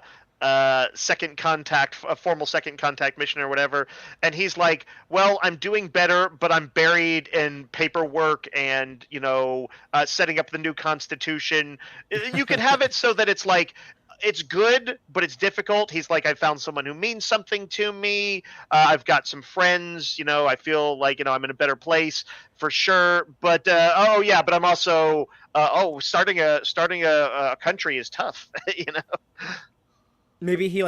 second contact, a formal second contact mission or whatever, and he's like, well, I'm doing better, but I'm buried in paperwork and setting up the new constitution. You could have it so that it's like, it's good, but it's difficult. He's like, I found someone who means something to me. I've got some friends. I feel like I'm in a better place for sure. But oh yeah, but I'm also starting a country is tough. Maybe he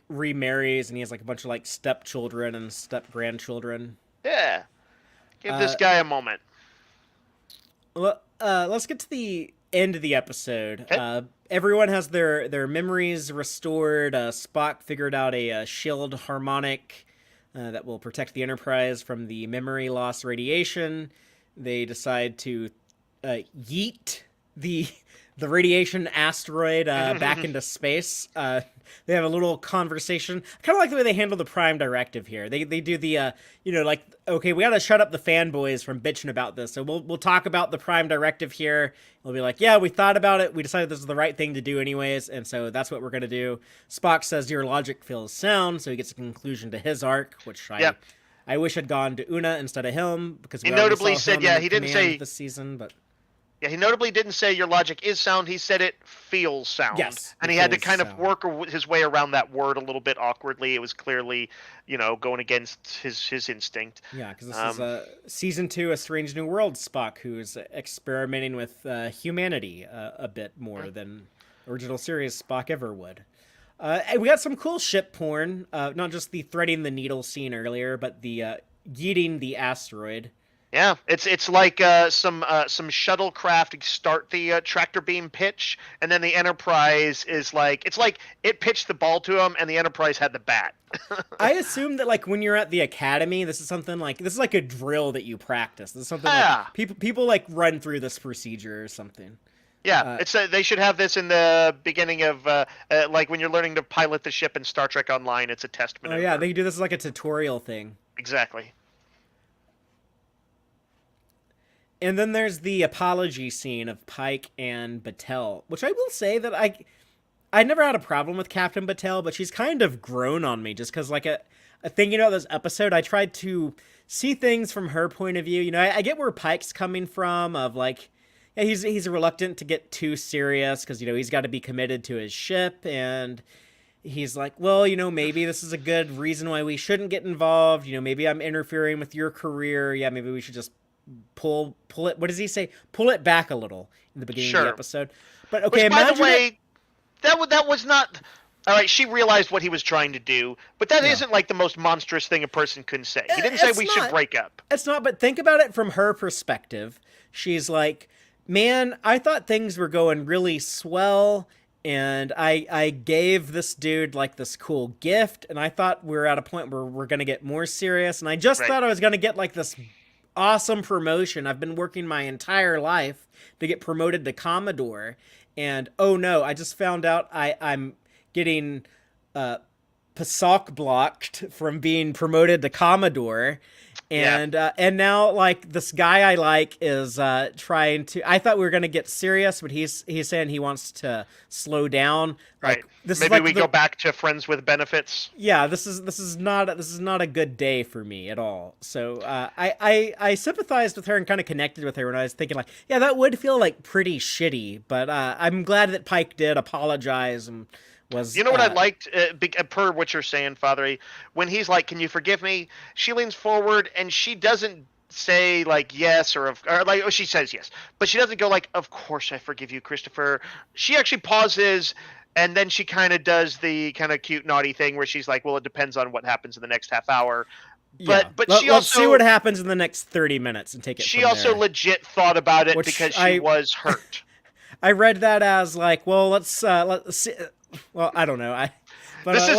remarries, and he has like a bunch of like stepchildren and step grandchildren. Yeah, give this guy a moment. Well, let's get to the end of the episode. Okay. Everyone has their memories restored. Spock figured out a shield harmonic that will protect the Enterprise from the memory loss radiation. They decide to yeet the radiation asteroid back into space. They have a little conversation. I kind of like the way they handle the Prime Directive here. They do the like, okay, we got to shut up the fanboys from bitching about this. So we'll talk about the Prime Directive here. We'll be like, yeah, we thought about it. We decided this is the right thing to do anyways, and so that's what we're going to do. Spock says your logic feels sound, so he gets a conclusion to his arc, which I wish had gone to Una instead of him, because we he notably said, he didn't say this season, but yeah, he notably didn't say your logic is sound. He said it feels sound. Yes, and he had to kind of work his way around that word a little bit awkwardly. It was clearly, going against his instinct. Yeah, because this is season 2, A Strange New World Spock, who's experimenting with humanity a bit more than original series Spock ever would. We got some cool ship porn, not just the threading the needle scene earlier, but the yeeting the asteroid. Yeah, it's like some shuttlecraft start the tractor beam pitch, and then the Enterprise is like, it's like it pitched the ball to him, and the Enterprise had the bat. I assume that like when you're at the academy, this is like a drill that you practice. This is something like people like run through this procedure or something. Yeah, they should have this in the beginning of like when you're learning to pilot the ship in Star Trek Online. It's a test maneuver. Oh yeah, they do this as like a tutorial thing. Exactly. And then there's the apology scene of Pike and Batel, which I will say that I never had a problem with Captain Batel, but she's kind of grown on me just because, like, thinking about this episode, I tried to see things from her point of view. I get where Pike's coming from, of like, yeah, he's reluctant to get too serious because, he's got to be committed to his ship, and he's like, well, maybe this is a good reason why we shouldn't get involved. Maybe I'm interfering with your career. Yeah, maybe we should just pull it. What does he say? Pull it back a little in the beginning of the episode. But okay, which, by the way, that was not all right. She realized what he was trying to do, but that isn't like the most monstrous thing a person can say. He didn't say we should break up. It's not. But think about it from her perspective. She's like, man, I thought things were going really swell, and I gave this dude like this cool gift, and I thought we were at a point where we're gonna get more serious, and I just thought I was gonna get like this awesome promotion. I've been working my entire life to get promoted to Commodore, and oh no, I just found out I'm getting PSOC blocked from being promoted to Commodore, and now like this guy I like is trying to. I thought we were gonna get serious, but he's saying he wants to slow down. Like, Maybe we go back to friends with benefits. Yeah, this is not a good day for me at all. So I sympathized with her and kind of connected with her when I was thinking like, yeah, that would feel like pretty shitty. But I'm glad that Pike did apologize and was. You know what I liked, per what you're saying, Father? When he's like, "Can you forgive me?" She leans forward and she doesn't say like yes or like, oh, she says yes, but she doesn't go like, "Of course I forgive you, Christopher." She actually pauses, and then she kind of does the kind of cute naughty thing where she's like, "Well, it depends on what happens in the next half hour." But she let's also see what happens in the next 30 minutes and take it. She from also there. legit thought about it Which because she was hurt. I read that as like, well, let's see. Well, I don't know. Let's see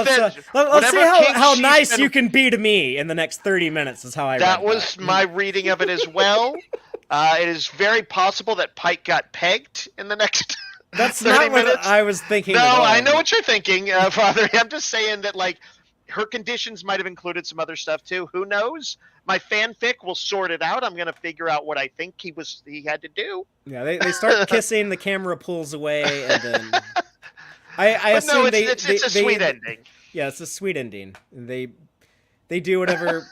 how nice you can be to me in the next 30 minutes is how I read that. That was my reading of it as well. It is very possible that Pike got pegged in the next That's 30 not minutes. What I was thinking. No, I know what you're thinking, Father. I'm just saying that, like, her conditions might have included some other stuff too. Who knows? My fanfic will sort it out. I'm gonna figure out what I think he had to do. Yeah, they start kissing. The camera pulls away, and then I assume it's a sweet ending. Yeah, it's a sweet ending. They do whatever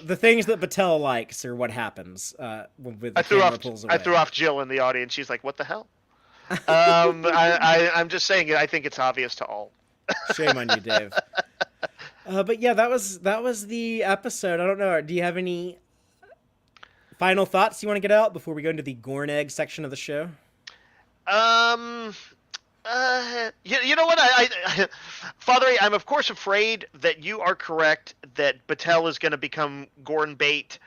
the things that Battelle likes or what happens with the camera pulls away. I threw off Jill in the audience. She's like, "What the hell?" I'm just saying it. I think it's obvious to all. Shame on you, Dave. But yeah, that was the episode. I don't know. Do you have any final thoughts you want to get out before we go into the Gorn-Egg section of the show? You know what? Father, I'm of course afraid that you are correct that Battelle is going to become Gorn bait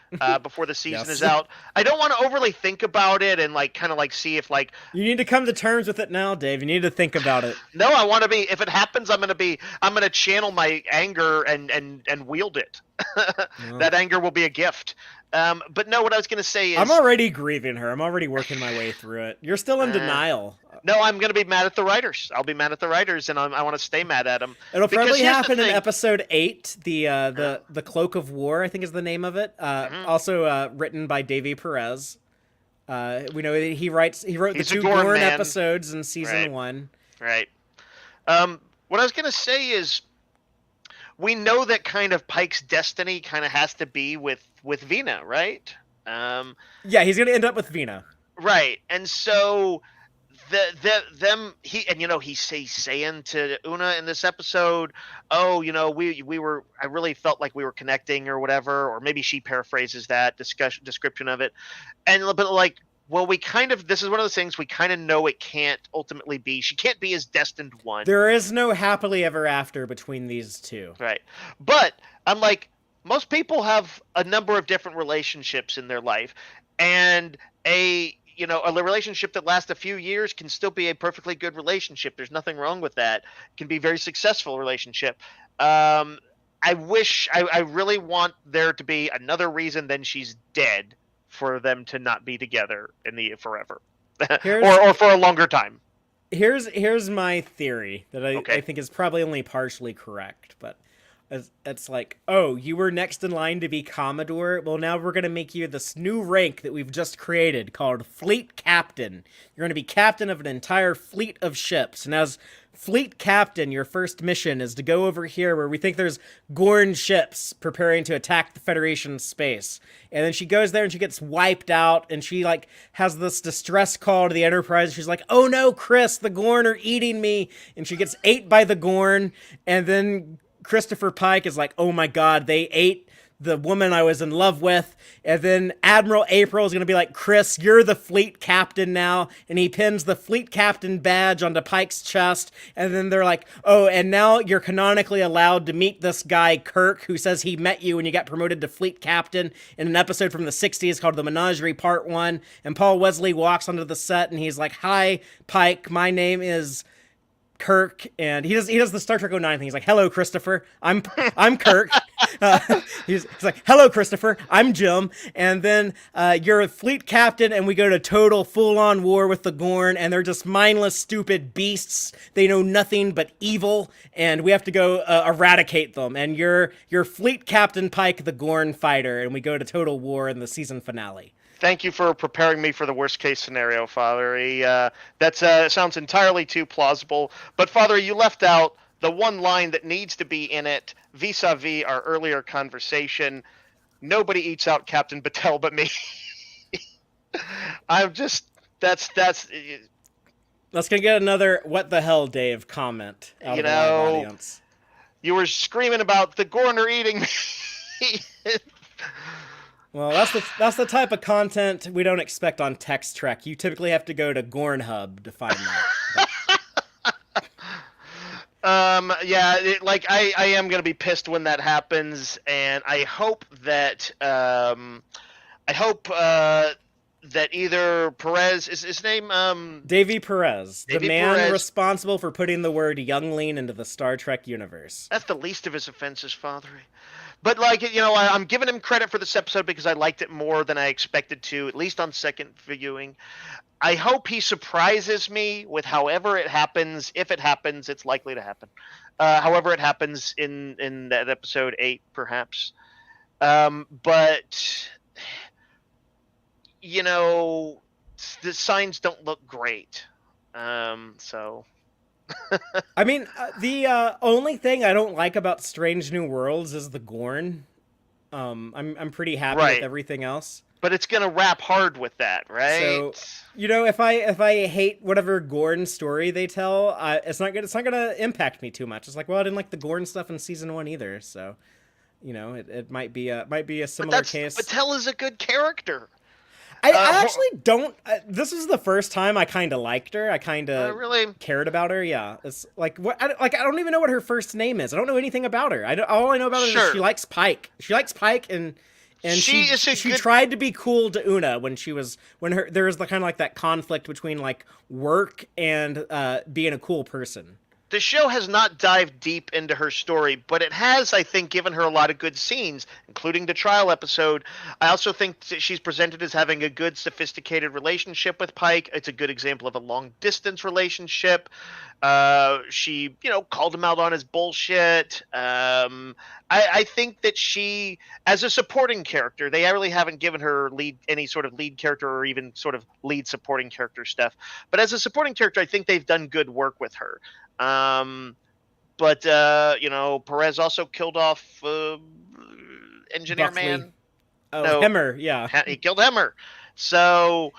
before the season is out. I don't want to overly think about it and kind of see if you need to come to terms with it now, Dave. You need to think about it. No, I want to be. If it happens, I'm going to channel my anger and wield it. That anger will be a gift. But no, what I was going to say is... I'm already grieving her. I'm already working my way through it. You're still in denial. No, I'm going to be mad at the writers. I'll be mad at the writers, and I want to stay mad at them. It'll probably happen in episode 8, the Cloak of War, I think is the name of it. Also written by Davy Perez. We know that he wrote the 2 Gorn episodes in season 1. Right. What I was going to say is, we know that kind of Pike's destiny kind of has to be with Vina, right? Yeah, he's going to end up with Vina. Right. And so he's saying to Una in this episode, "Oh, I really felt like we were connecting or whatever," or maybe she paraphrases that description of it. But well, this is one of those things we kind of know it can't ultimately be. She can't be his destined one. There is no happily ever after between these two. Right. But I'm like, most people have a number of different relationships in their life, and a relationship that lasts a few years can still be a perfectly good relationship. There's nothing wrong with that. It can be a very successful relationship. I really want there to be another reason than she's dead for them to not be together in the forever or for a longer time. Here's my theory that I think is probably only partially correct, but it's like, oh, you were next in line to be Commodore? Well, now we're going to make you this new rank that we've just created called Fleet Captain. You're going to be captain of an entire fleet of ships. And as Fleet Captain, your first mission is to go over here where we think there's Gorn ships preparing to attack the Federation space. And then she goes there and she gets wiped out, and she has this distress call to the Enterprise. She's like, "Oh no, Chris, the Gorn are eating me." And she gets ate by the Gorn, and then Christopher Pike is like, "Oh my god, they ate the woman I was in love with." And then Admiral April is going to be like, "Chris, you're the fleet captain now." And he pins the fleet captain badge onto Pike's chest. And then they're like, "Oh, and now you're canonically allowed to meet this guy, Kirk, who says he met you when you got promoted to fleet captain in an episode from the 60s called The Menagerie Part 1. And Paul Wesley walks onto the set and he's like, "Hi, Pike, my name is Kirk," and he does the Star Trek 09 thing. He's like, "Hello, Christopher. I'm Kirk." He's like, "Hello, Christopher. I'm Jim." And then you're a fleet captain, and we go to total full-on war with the Gorn, and they're just mindless, stupid beasts. They know nothing but evil, and we have to go eradicate them. And you're fleet captain Pike, the Gorn fighter, and we go to total war in the season finale. Thank you for preparing me for the worst case scenario, Father. That sounds entirely too plausible. But Father, you left out the one line that needs to be in it, vis-a-vis our earlier conversation. Nobody eats out Captain Battelle but me. I'm just that's. Let's get another "What the hell, Dave" comment out You of the live know, audience. you were screaming about the Gorner eating me. Well, that's the type of content we don't expect on Tex-Trek. You typically have to go to Gornhub to find that. But Yeah, I am gonna be pissed when that happens, and I hope that that either Perez is his name, Davy Perez, the Davy man Perez. responsible for putting the word youngling into the Star Trek universe. That's the least of his offenses, Father. But I'm giving him credit for this episode because I liked it more than I expected to, at least on second viewing. I hope he surprises me with however it happens. If it happens, it's likely to happen. However it happens in that episode 8, perhaps. But the signs don't look great. So. I mean, the only thing I don't like about Strange New Worlds is the Gorn. I'm pretty happy with everything else. But it's gonna rap hard with that, right? So, if I hate whatever Gorn story they tell, it's not gonna impact me too much. It's like, well, I didn't like the Gorn stuff in season 1 either, so it might be a similar case. Patel is a good character. I actually don't. This is the first time I kind of liked her. I kind of really cared about her. Yeah, it's like what? I don't even know what her first name is. I don't know anything about her. All I know about her is she likes Pike. She likes Pike, and she tried to be cool to Una when there was the kind of like that conflict between like work and being a cool person. The show has not dived deep into her story, but it has, I think, given her a lot of good scenes, including the trial episode. I also think that she's presented as having a good, sophisticated relationship with Pike. It's a good example of a long-distance relationship. She, called him out on his bullshit. I think that she, as a supporting character, they really haven't given her any sort of lead character or even sort of lead supporting character stuff. But as a supporting character, I think they've done good work with her. But Perez also killed off Engineer Buckley. Man. Oh, no, Hemmer, yeah. He killed Hemmer. So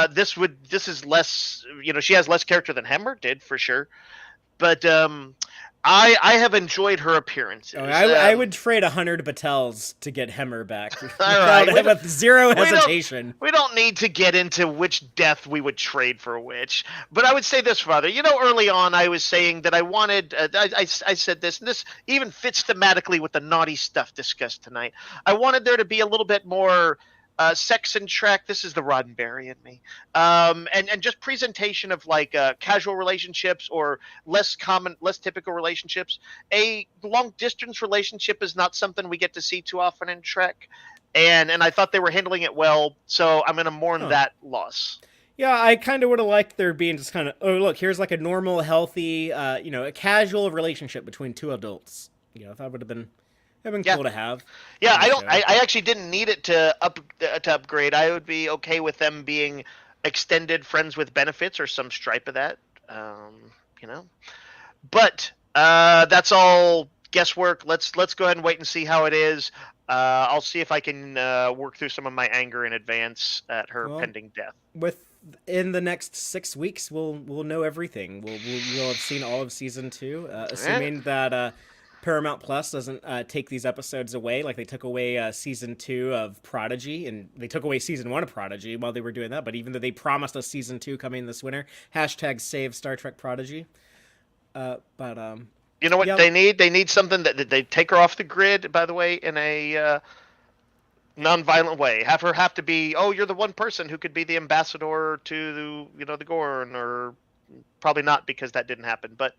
this is less, she has less character than Hemmer did for sure. But I have enjoyed her appearances. I would trade 100 Batels to get Hemmer back. With zero hesitation. We don't need to get into which death we would trade for which. But I would say this, Father. Early on I was saying that I wanted, I said this, and this even fits thematically with the naughty stuff discussed tonight. I wanted there to be a little bit more sex and Trek. This is the Roddenberry in me, and just presentation of like casual relationships or less typical relationships. A long distance relationship is not something we get to see too often in Trek, and I thought they were handling it well. So I'm going to mourn that loss. Yeah, I kind of would have liked there being just kind of, oh look, here's like a normal, healthy, a casual relationship between two adults. That would have been. Cool to have. Yeah, I actually didn't need it to upgrade. I would be okay with them being extended friends with benefits or some stripe of that. But that's all guesswork. Let's go ahead and wait and see how it is. I'll see if I can work through some of my anger in advance at her pending death. In the next 6 weeks, we'll know everything. We'll have seen all of season 2, assuming that. Paramount Plus doesn't take these episodes away, like they took away season 2 of Prodigy, and they took away season 1 of Prodigy while they were doing that. But even though they promised us season 2 coming this winter, #save Star Trek Prodigy. You know what they need? They need something that they take her off the grid. By the way, in a non-violent way. Have her have to be, you're the one person who could be the ambassador to the Gorn, or probably not because that didn't happen, but.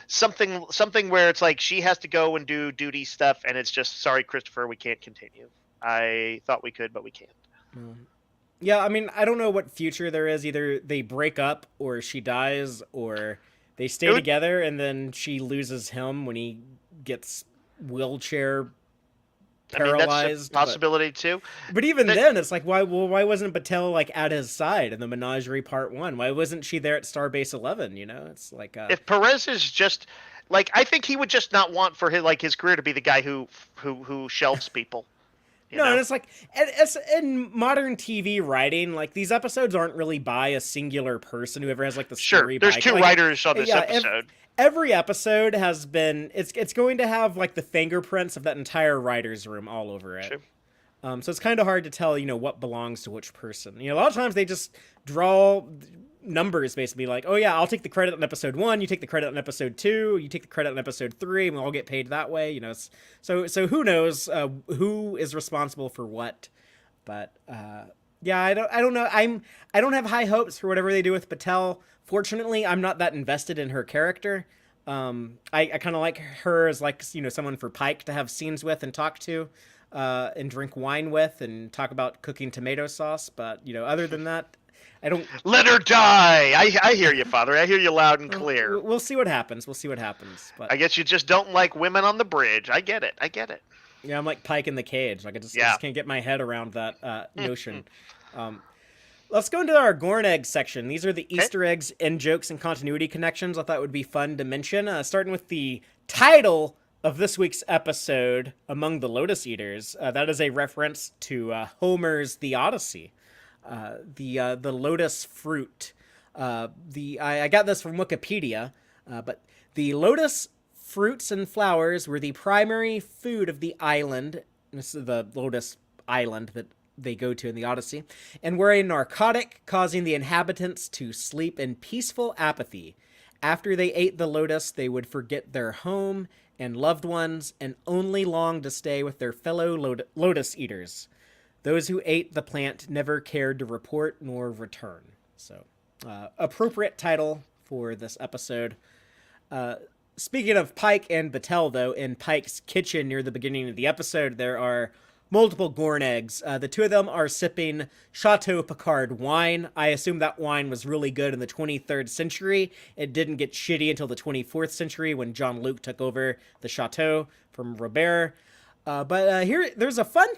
Something where it's like she has to go and do duty stuff, and it's just, sorry, Christopher, we can't continue. I thought we could, but we can't. Yeah, I mean, I don't know what future there is. Either they break up, or she dies, or they stay together, and then she loses him when he gets wheelchair paralyzed. I mean, that's a possibility too. But even then, it's like, why wasn't Patel like at his side in the Menagerie Part 1? Why wasn't she there at Starbase 11? It's like if Perez is just like, I think he would just not want for his career to be the guy who shelves people. You No, know? and it's like it's in modern TV writing, like these episodes aren't really by a singular person, whoever has like the Sure, story there's by two like writers on this yeah, episode. every episode has been it's going to have like the fingerprints of that entire writer's room all over it. Sure. So it's kind of hard to tell, what belongs to which person. A lot of times they just draw numbers basically like, oh yeah, I'll take the credit on episode 1, you take the credit on episode 2, you take the credit on episode 3, and we'll all get paid that way. So who knows who is responsible for what? But yeah, I don't know. I don't have high hopes for whatever they do with Patel. Fortunately, I'm not that invested in her character. I kind of like her as like someone for Pike to have scenes with and talk to. And drink wine with and talk about cooking tomato sauce. But, other than that, I don't... Let her die! I hear you, Father. I hear you loud and clear. We'll see what happens. But I guess you just don't like women on the bridge. I get it. yeah, I'm like Pike in the cage. Like, I just can't get my head around that notion. Let's go into our Gorn egg section. These are the Easter eggs, in jokes, and continuity connections I thought would be fun to mention. Starting with the title of this week's episode, Among the Lotus Eaters. That is a reference to Homer's The Odyssey. The lotus fruit. I got this from Wikipedia, but the lotus fruits and flowers were the primary food of the island. This is the lotus island that they go to in the Odyssey, and were a narcotic, causing the inhabitants to sleep in peaceful apathy. After they ate the lotus, they would forget their home and loved ones, and only long to stay with their fellow lotus eaters. Those who ate the plant never cared to report nor return. So, appropriate title for this episode. Speaking of Pike and Battelle, though, in Pike's kitchen near the beginning of the episode, there are multiple Gorn eggs. The two of them are sipping Chateau Picard wine. I assume that wine was really good in the 23rd century. It didn't get shitty until the 24th century when Jean-Luc took over the chateau from Robert. But here, there's a fun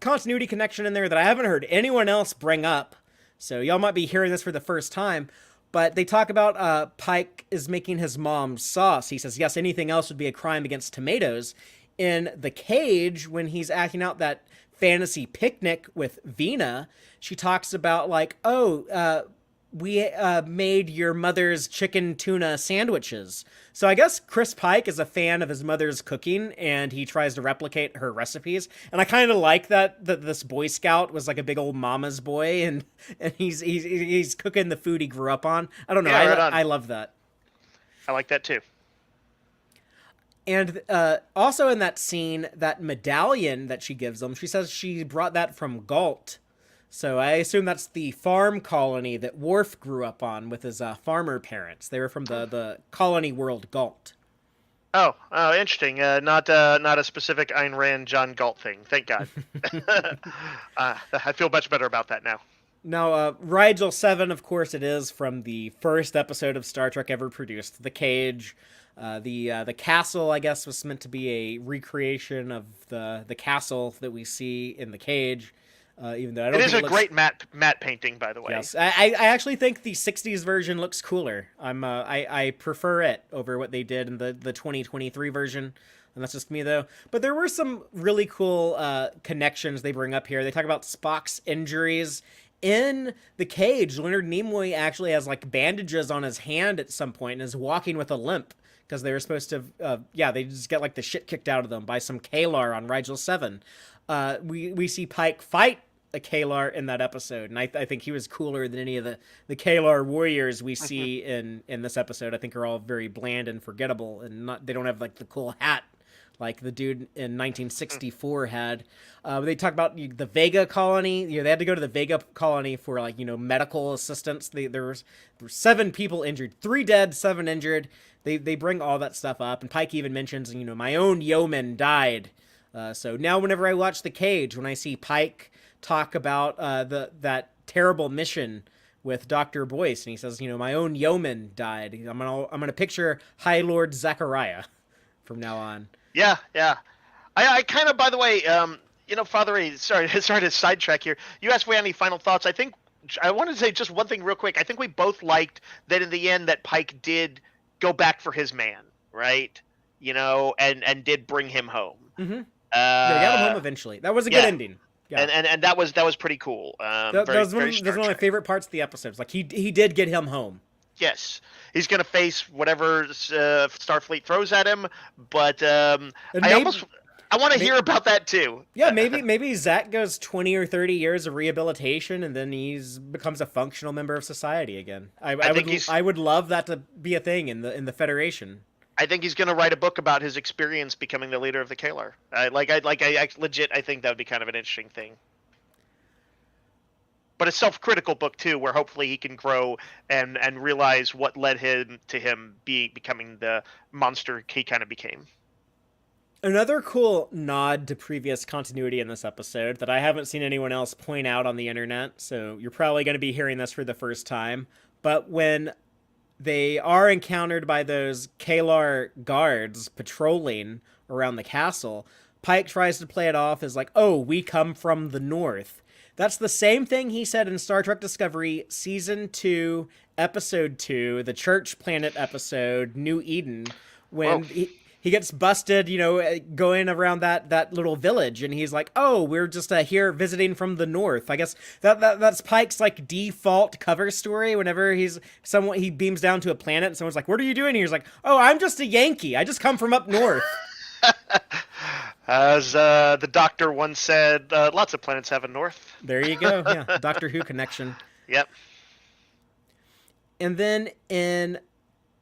continuity connection in there that I haven't heard anyone else bring up. So y'all might be hearing this for the first time. But they talk about Pike is making his mom's sauce. He says, yes, anything else would be a crime against tomatoes. In the cage, when he's acting out that fantasy picnic with Vina, she talks about like, we made your mother's chicken tuna sandwiches. So I guess Chris Pike is a fan of his mother's cooking, and he tries to replicate her recipes. And I kind of like that this Boy Scout was like a big old mama's boy, and he's cooking the food he grew up on. I don't know. Yeah, I love that. I like that too. And also in that scene, that medallion that she gives them, she says she brought that from Galt. So I assume that's the farm colony that Worf grew up on with his farmer parents. They were from the colony world Galt. Oh, interesting. Not a specific Ayn Rand John Galt thing. Thank God. I feel much better about that now. Now, Rigel VII, of course, it is from the first episode of Star Trek ever produced, The Cage. The castle, I guess, was meant to be a recreation of the castle that we see in The Cage. Even though I don't it is think a great matte painting, by the way. Yes, I actually think the '60s version looks cooler. I prefer it over what they did in the 2023 version, and that's just me though. But there were some really cool connections they bring up here. They talk about Spock's injuries in The Cage. Leonard Nimoy actually has like bandages on his hand at some point and is walking with a limp because they were supposed to. They just get like the shit kicked out of them by some Kalar on Rigel VII. We see Pike fight a Kalar in that episode, and I think he was cooler than any of the Kalar warriors we see in this episode. I think are all very bland and forgettable, and they don't have like the cool hat like the dude in 1964 had. They talk about the Vega colony. They had to go to the Vega colony for like medical assistance. There were 7 people injured, 3 dead, 7 injured. They bring all that stuff up, and Pike even mentions my own yeoman died. So now whenever I watch The Cage, when I see Pike talk about that terrible mission with Dr. Boyce, and he says, my own yeoman died. I'm gonna picture High Lord Zachariah from now on. Yeah. I kind of, by the way, Father Ray, sorry to sidetrack here. You asked if we had any final thoughts. I wanted to say just one thing real quick. I think we both liked that in the end that Pike did go back for his man, right? And did bring him home. Mm-hmm. Yeah, got him home eventually. That was a good ending. Yeah. And that was pretty cool. That was one of my favorite parts of the episodes. Like he did get him home. Yes, he's going to face whatever Starfleet throws at him, but I want to hear about that too. Yeah, maybe Zach goes 20 or 30 years of rehabilitation, and then becomes a functional member of society again. I would love that to be a thing in the Federation. I think he's going to write a book about his experience becoming the leader of the Kalar. I legit. I think that would be kind of an interesting thing. But a self-critical book too, where hopefully he can grow and realize what led him to becoming the monster he kind of became. Another cool nod to previous continuity in this episode that I haven't seen anyone else point out on the internet, so you're probably going to be hearing this for the first time. But when they are encountered by those Kalar guards patrolling around the castle, Pike tries to play it off as like, oh, we come from the north. That's the same thing he said in Star Trek Discovery Season 2, Episode 2, the Church Planet episode, New Eden, when he gets busted, going around that little village, and he's like, oh, we're just here visiting from the north. I guess that's Pike's like default cover story whenever he beams down to a planet and someone's like, what are you doing here? He's like, oh, I'm just a Yankee. I just come from up north. As the Doctor once said, lots of planets have a north. There you go. Yeah, Doctor Who connection. Yep. And then in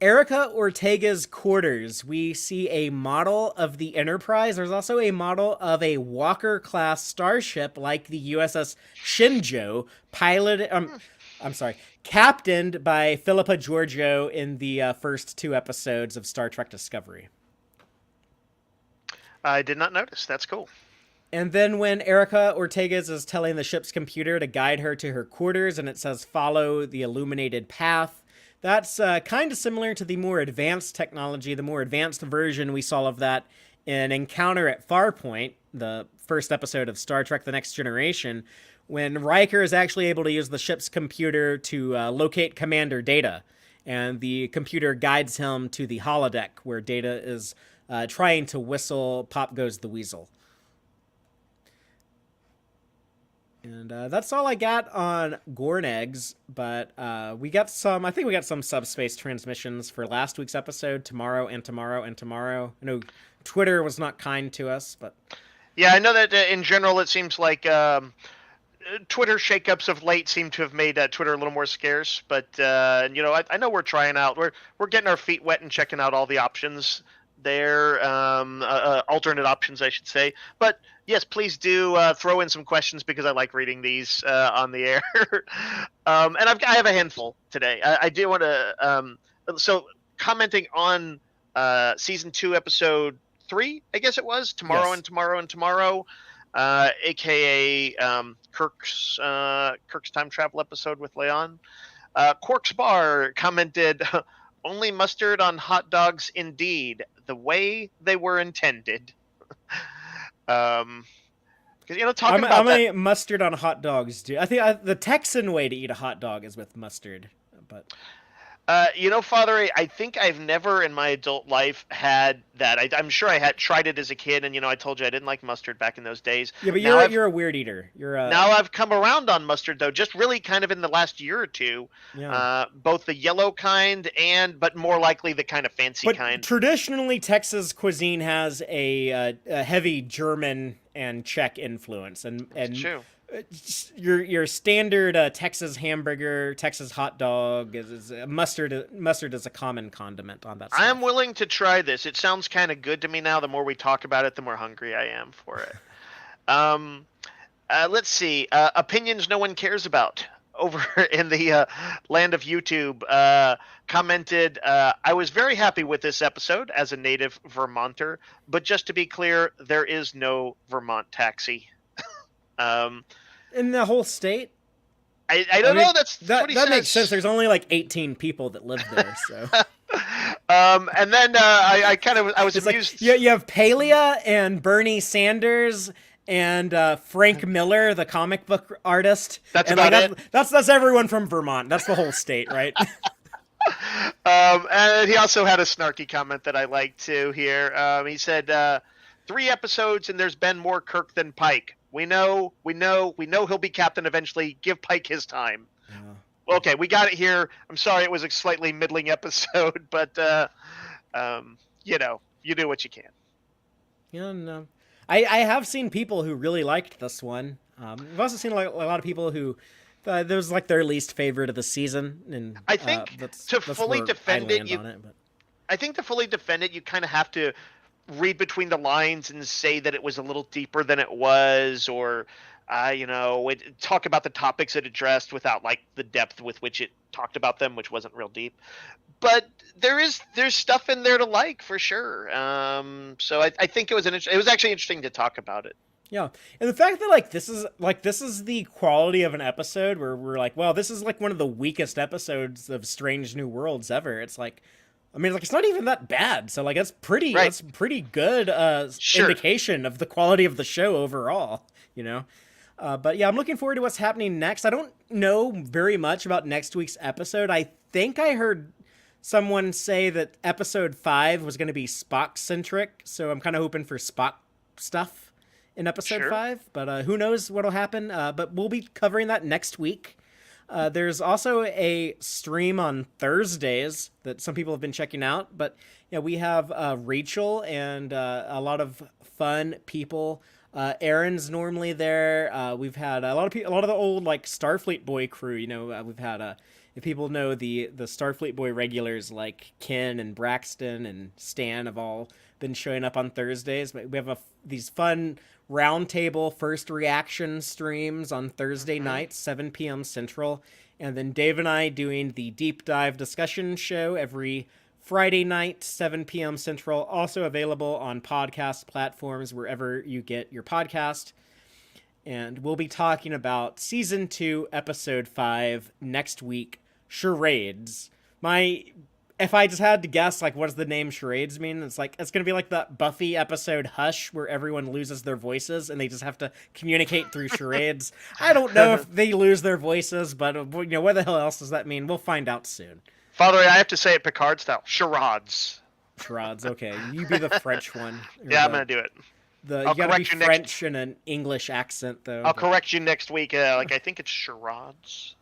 Erica Ortega's quarters, we see a model of the Enterprise. There's also a model of a Walker-class starship like the USS Shinjo, captained by Philippa Georgiou in the first 2 episodes of Star Trek Discovery. I did not notice. That's cool. And then when Erica Ortegas is telling the ship's computer to guide her to her quarters, and it says, follow the illuminated path, that's kind of similar to the more advanced technology, the more advanced version we saw of that in Encounter at Farpoint, the first episode of Star Trek The Next Generation, when Riker is actually able to use the ship's computer to locate Commander Data. And the computer guides him to the holodeck, where Data is trying to whistle Pop Goes the Weasel. And that's all I got on Gornegs, but we got some subspace transmissions for last week's episode, tomorrow and tomorrow and tomorrow. I know Twitter was not kind to us, but... Yeah, I know that in general it seems like Twitter shakeups of late seem to have made Twitter a little more scarce, but I know we're trying out. We're getting our feet wet and checking out all the options there, alternate options, I should say. But yes, please do throw in some questions because I like reading these on the air. And I have a handful today. I do want to. So commenting on season 2, episode 3, I guess it was tomorrow. Yes. and tomorrow and tomorrow, aka Kirk's time travel episode with Leon. Quark's Bar commented. Only mustard on hot dogs, indeed, the way they were intended. Talking about how many mustard on hot dogs do? I think the Texan way to eat a hot dog is with mustard, but. Father, I think I've never in my adult life had that. I'm sure I had tried it as a kid, and I told you I didn't like mustard back in those days. Yeah, but you're a weird eater. Now I've come around on mustard though, just really kind of in the last year or two. Yeah. Both the yellow kind but more likely the kind of fancy kind. Traditionally, Texas cuisine has a heavy German and Czech influence, and That's true. Your standard Texas hamburger, Texas hot dog is mustard is a common condiment on that stuff. I am willing to try this. It sounds kind of good to me now. The more we talk about it, the more hungry I am for it. Let's see. Opinions no one cares about over in the land of YouTube commented, I was very happy with this episode as a native Vermonter, but just to be clear, there is no Vermont taxi. In the whole state? I don't know. That's what he says. That makes sense. There's only like 18 people that live there, so. And then I was it's amused. Like, you have Palea and Bernie Sanders and Frank Miller, the comic book artist. That's about it. That's everyone from Vermont. That's the whole state, right? And he also had a snarky comment that I liked too here. He said, 3 episodes and there's been more Kirk than Pike. We know he'll be captain eventually. Give Pike his time. Yeah. Okay, we got it here. I'm sorry it was a slightly middling episode, but you do what you can. Yeah, no. I have seen people who really liked this one. I've also seen a lot of people who that was like their least favorite of the season, and I think to fully defend it, I think to fully defend it, you kind of have to read between the lines and say that it was a little deeper than it was, or talk about the topics it addressed without like the depth with which it talked about them, which wasn't real deep. But there's stuff in there to like for sure. So I think it was actually interesting to talk about it. Yeah, and the fact that this is the quality of an episode where we're like, well, this is like one of the weakest episodes of Strange New Worlds ever. It's like, I mean, it's not even that bad. So that's pretty good indication of the quality of the show overall. But yeah, I'm looking forward to what's happening next. I don't know very much about next week's episode. I think I heard someone say that episode 5 was going to be Spock centric, so I'm kind of hoping for Spock stuff in episode 5, but who knows what'll happen. But we'll be covering that next week. There's also a stream on Thursdays that some people have been checking out, but we have Rachel and a lot of fun people. Aaron's normally there. We've had a lot of the old Starfleet Boy crew. We've had if people know the Starfleet Boy regulars like Ken and Braxton and Stan have all been showing up on Thursdays. We have these fun roundtable first reaction streams on Thursday nights, 7 p.m. Central, and then Dave and I doing the deep dive discussion show every Friday night, 7 p.m. Central, also available on podcast platforms wherever you get your podcast. And we'll be talking about Season 2, Episode 5 next week, Charades. If I just had to guess, what does the name Charades mean? It's going to be like the Buffy episode Hush, where everyone loses their voices and they just have to communicate through charades. I don't know if they lose their voices, but what the hell else does that mean? We'll find out soon. Father, I have to say it Picard style. Charades. Charades, okay. You be the French one. Yeah, I'm going to do it. You gotta be French and an English accent, though. I'll correct you next week. I think it's charades.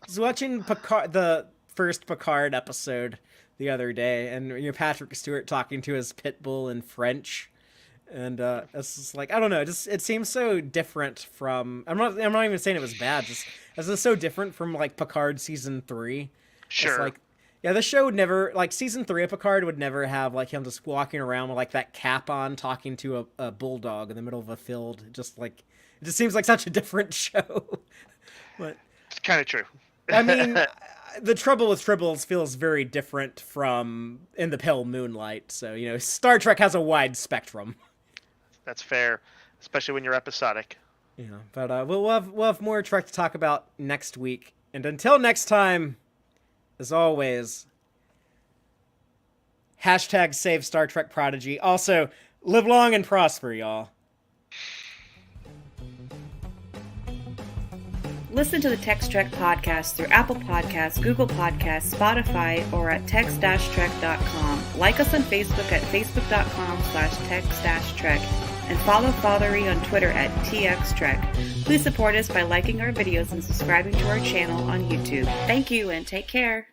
I was watching the first Picard episode the other day, and Patrick Stewart talking to his pit bull in French, and it's just I don't know, it seems so different from. I'm not even saying it was bad. It's so different from Picard season 3. Sure. It's the show would never season 3 of Picard would never have him just walking around with that cap on talking to a bulldog in the middle of a field. It just seems like such a different show. But it's kind of true. I mean, the Trouble with Tribbles feels very different from In the Pale Moonlight. So, Star Trek has a wide spectrum. That's fair, especially when you're episodic. Yeah, but we'll have more Trek to talk about next week. And until next time, as always, #save Star Trek Prodigy. Also, live long and prosper, y'all. Listen to the Tex-Trek podcast through Apple Podcasts, Google Podcasts, Spotify, or at tex-trek.com. Like us on Facebook at facebook.com/tex-trek. And follow Fathery on Twitter at TXTrek. Please support us by liking our videos and subscribing to our channel on YouTube. Thank you and take care.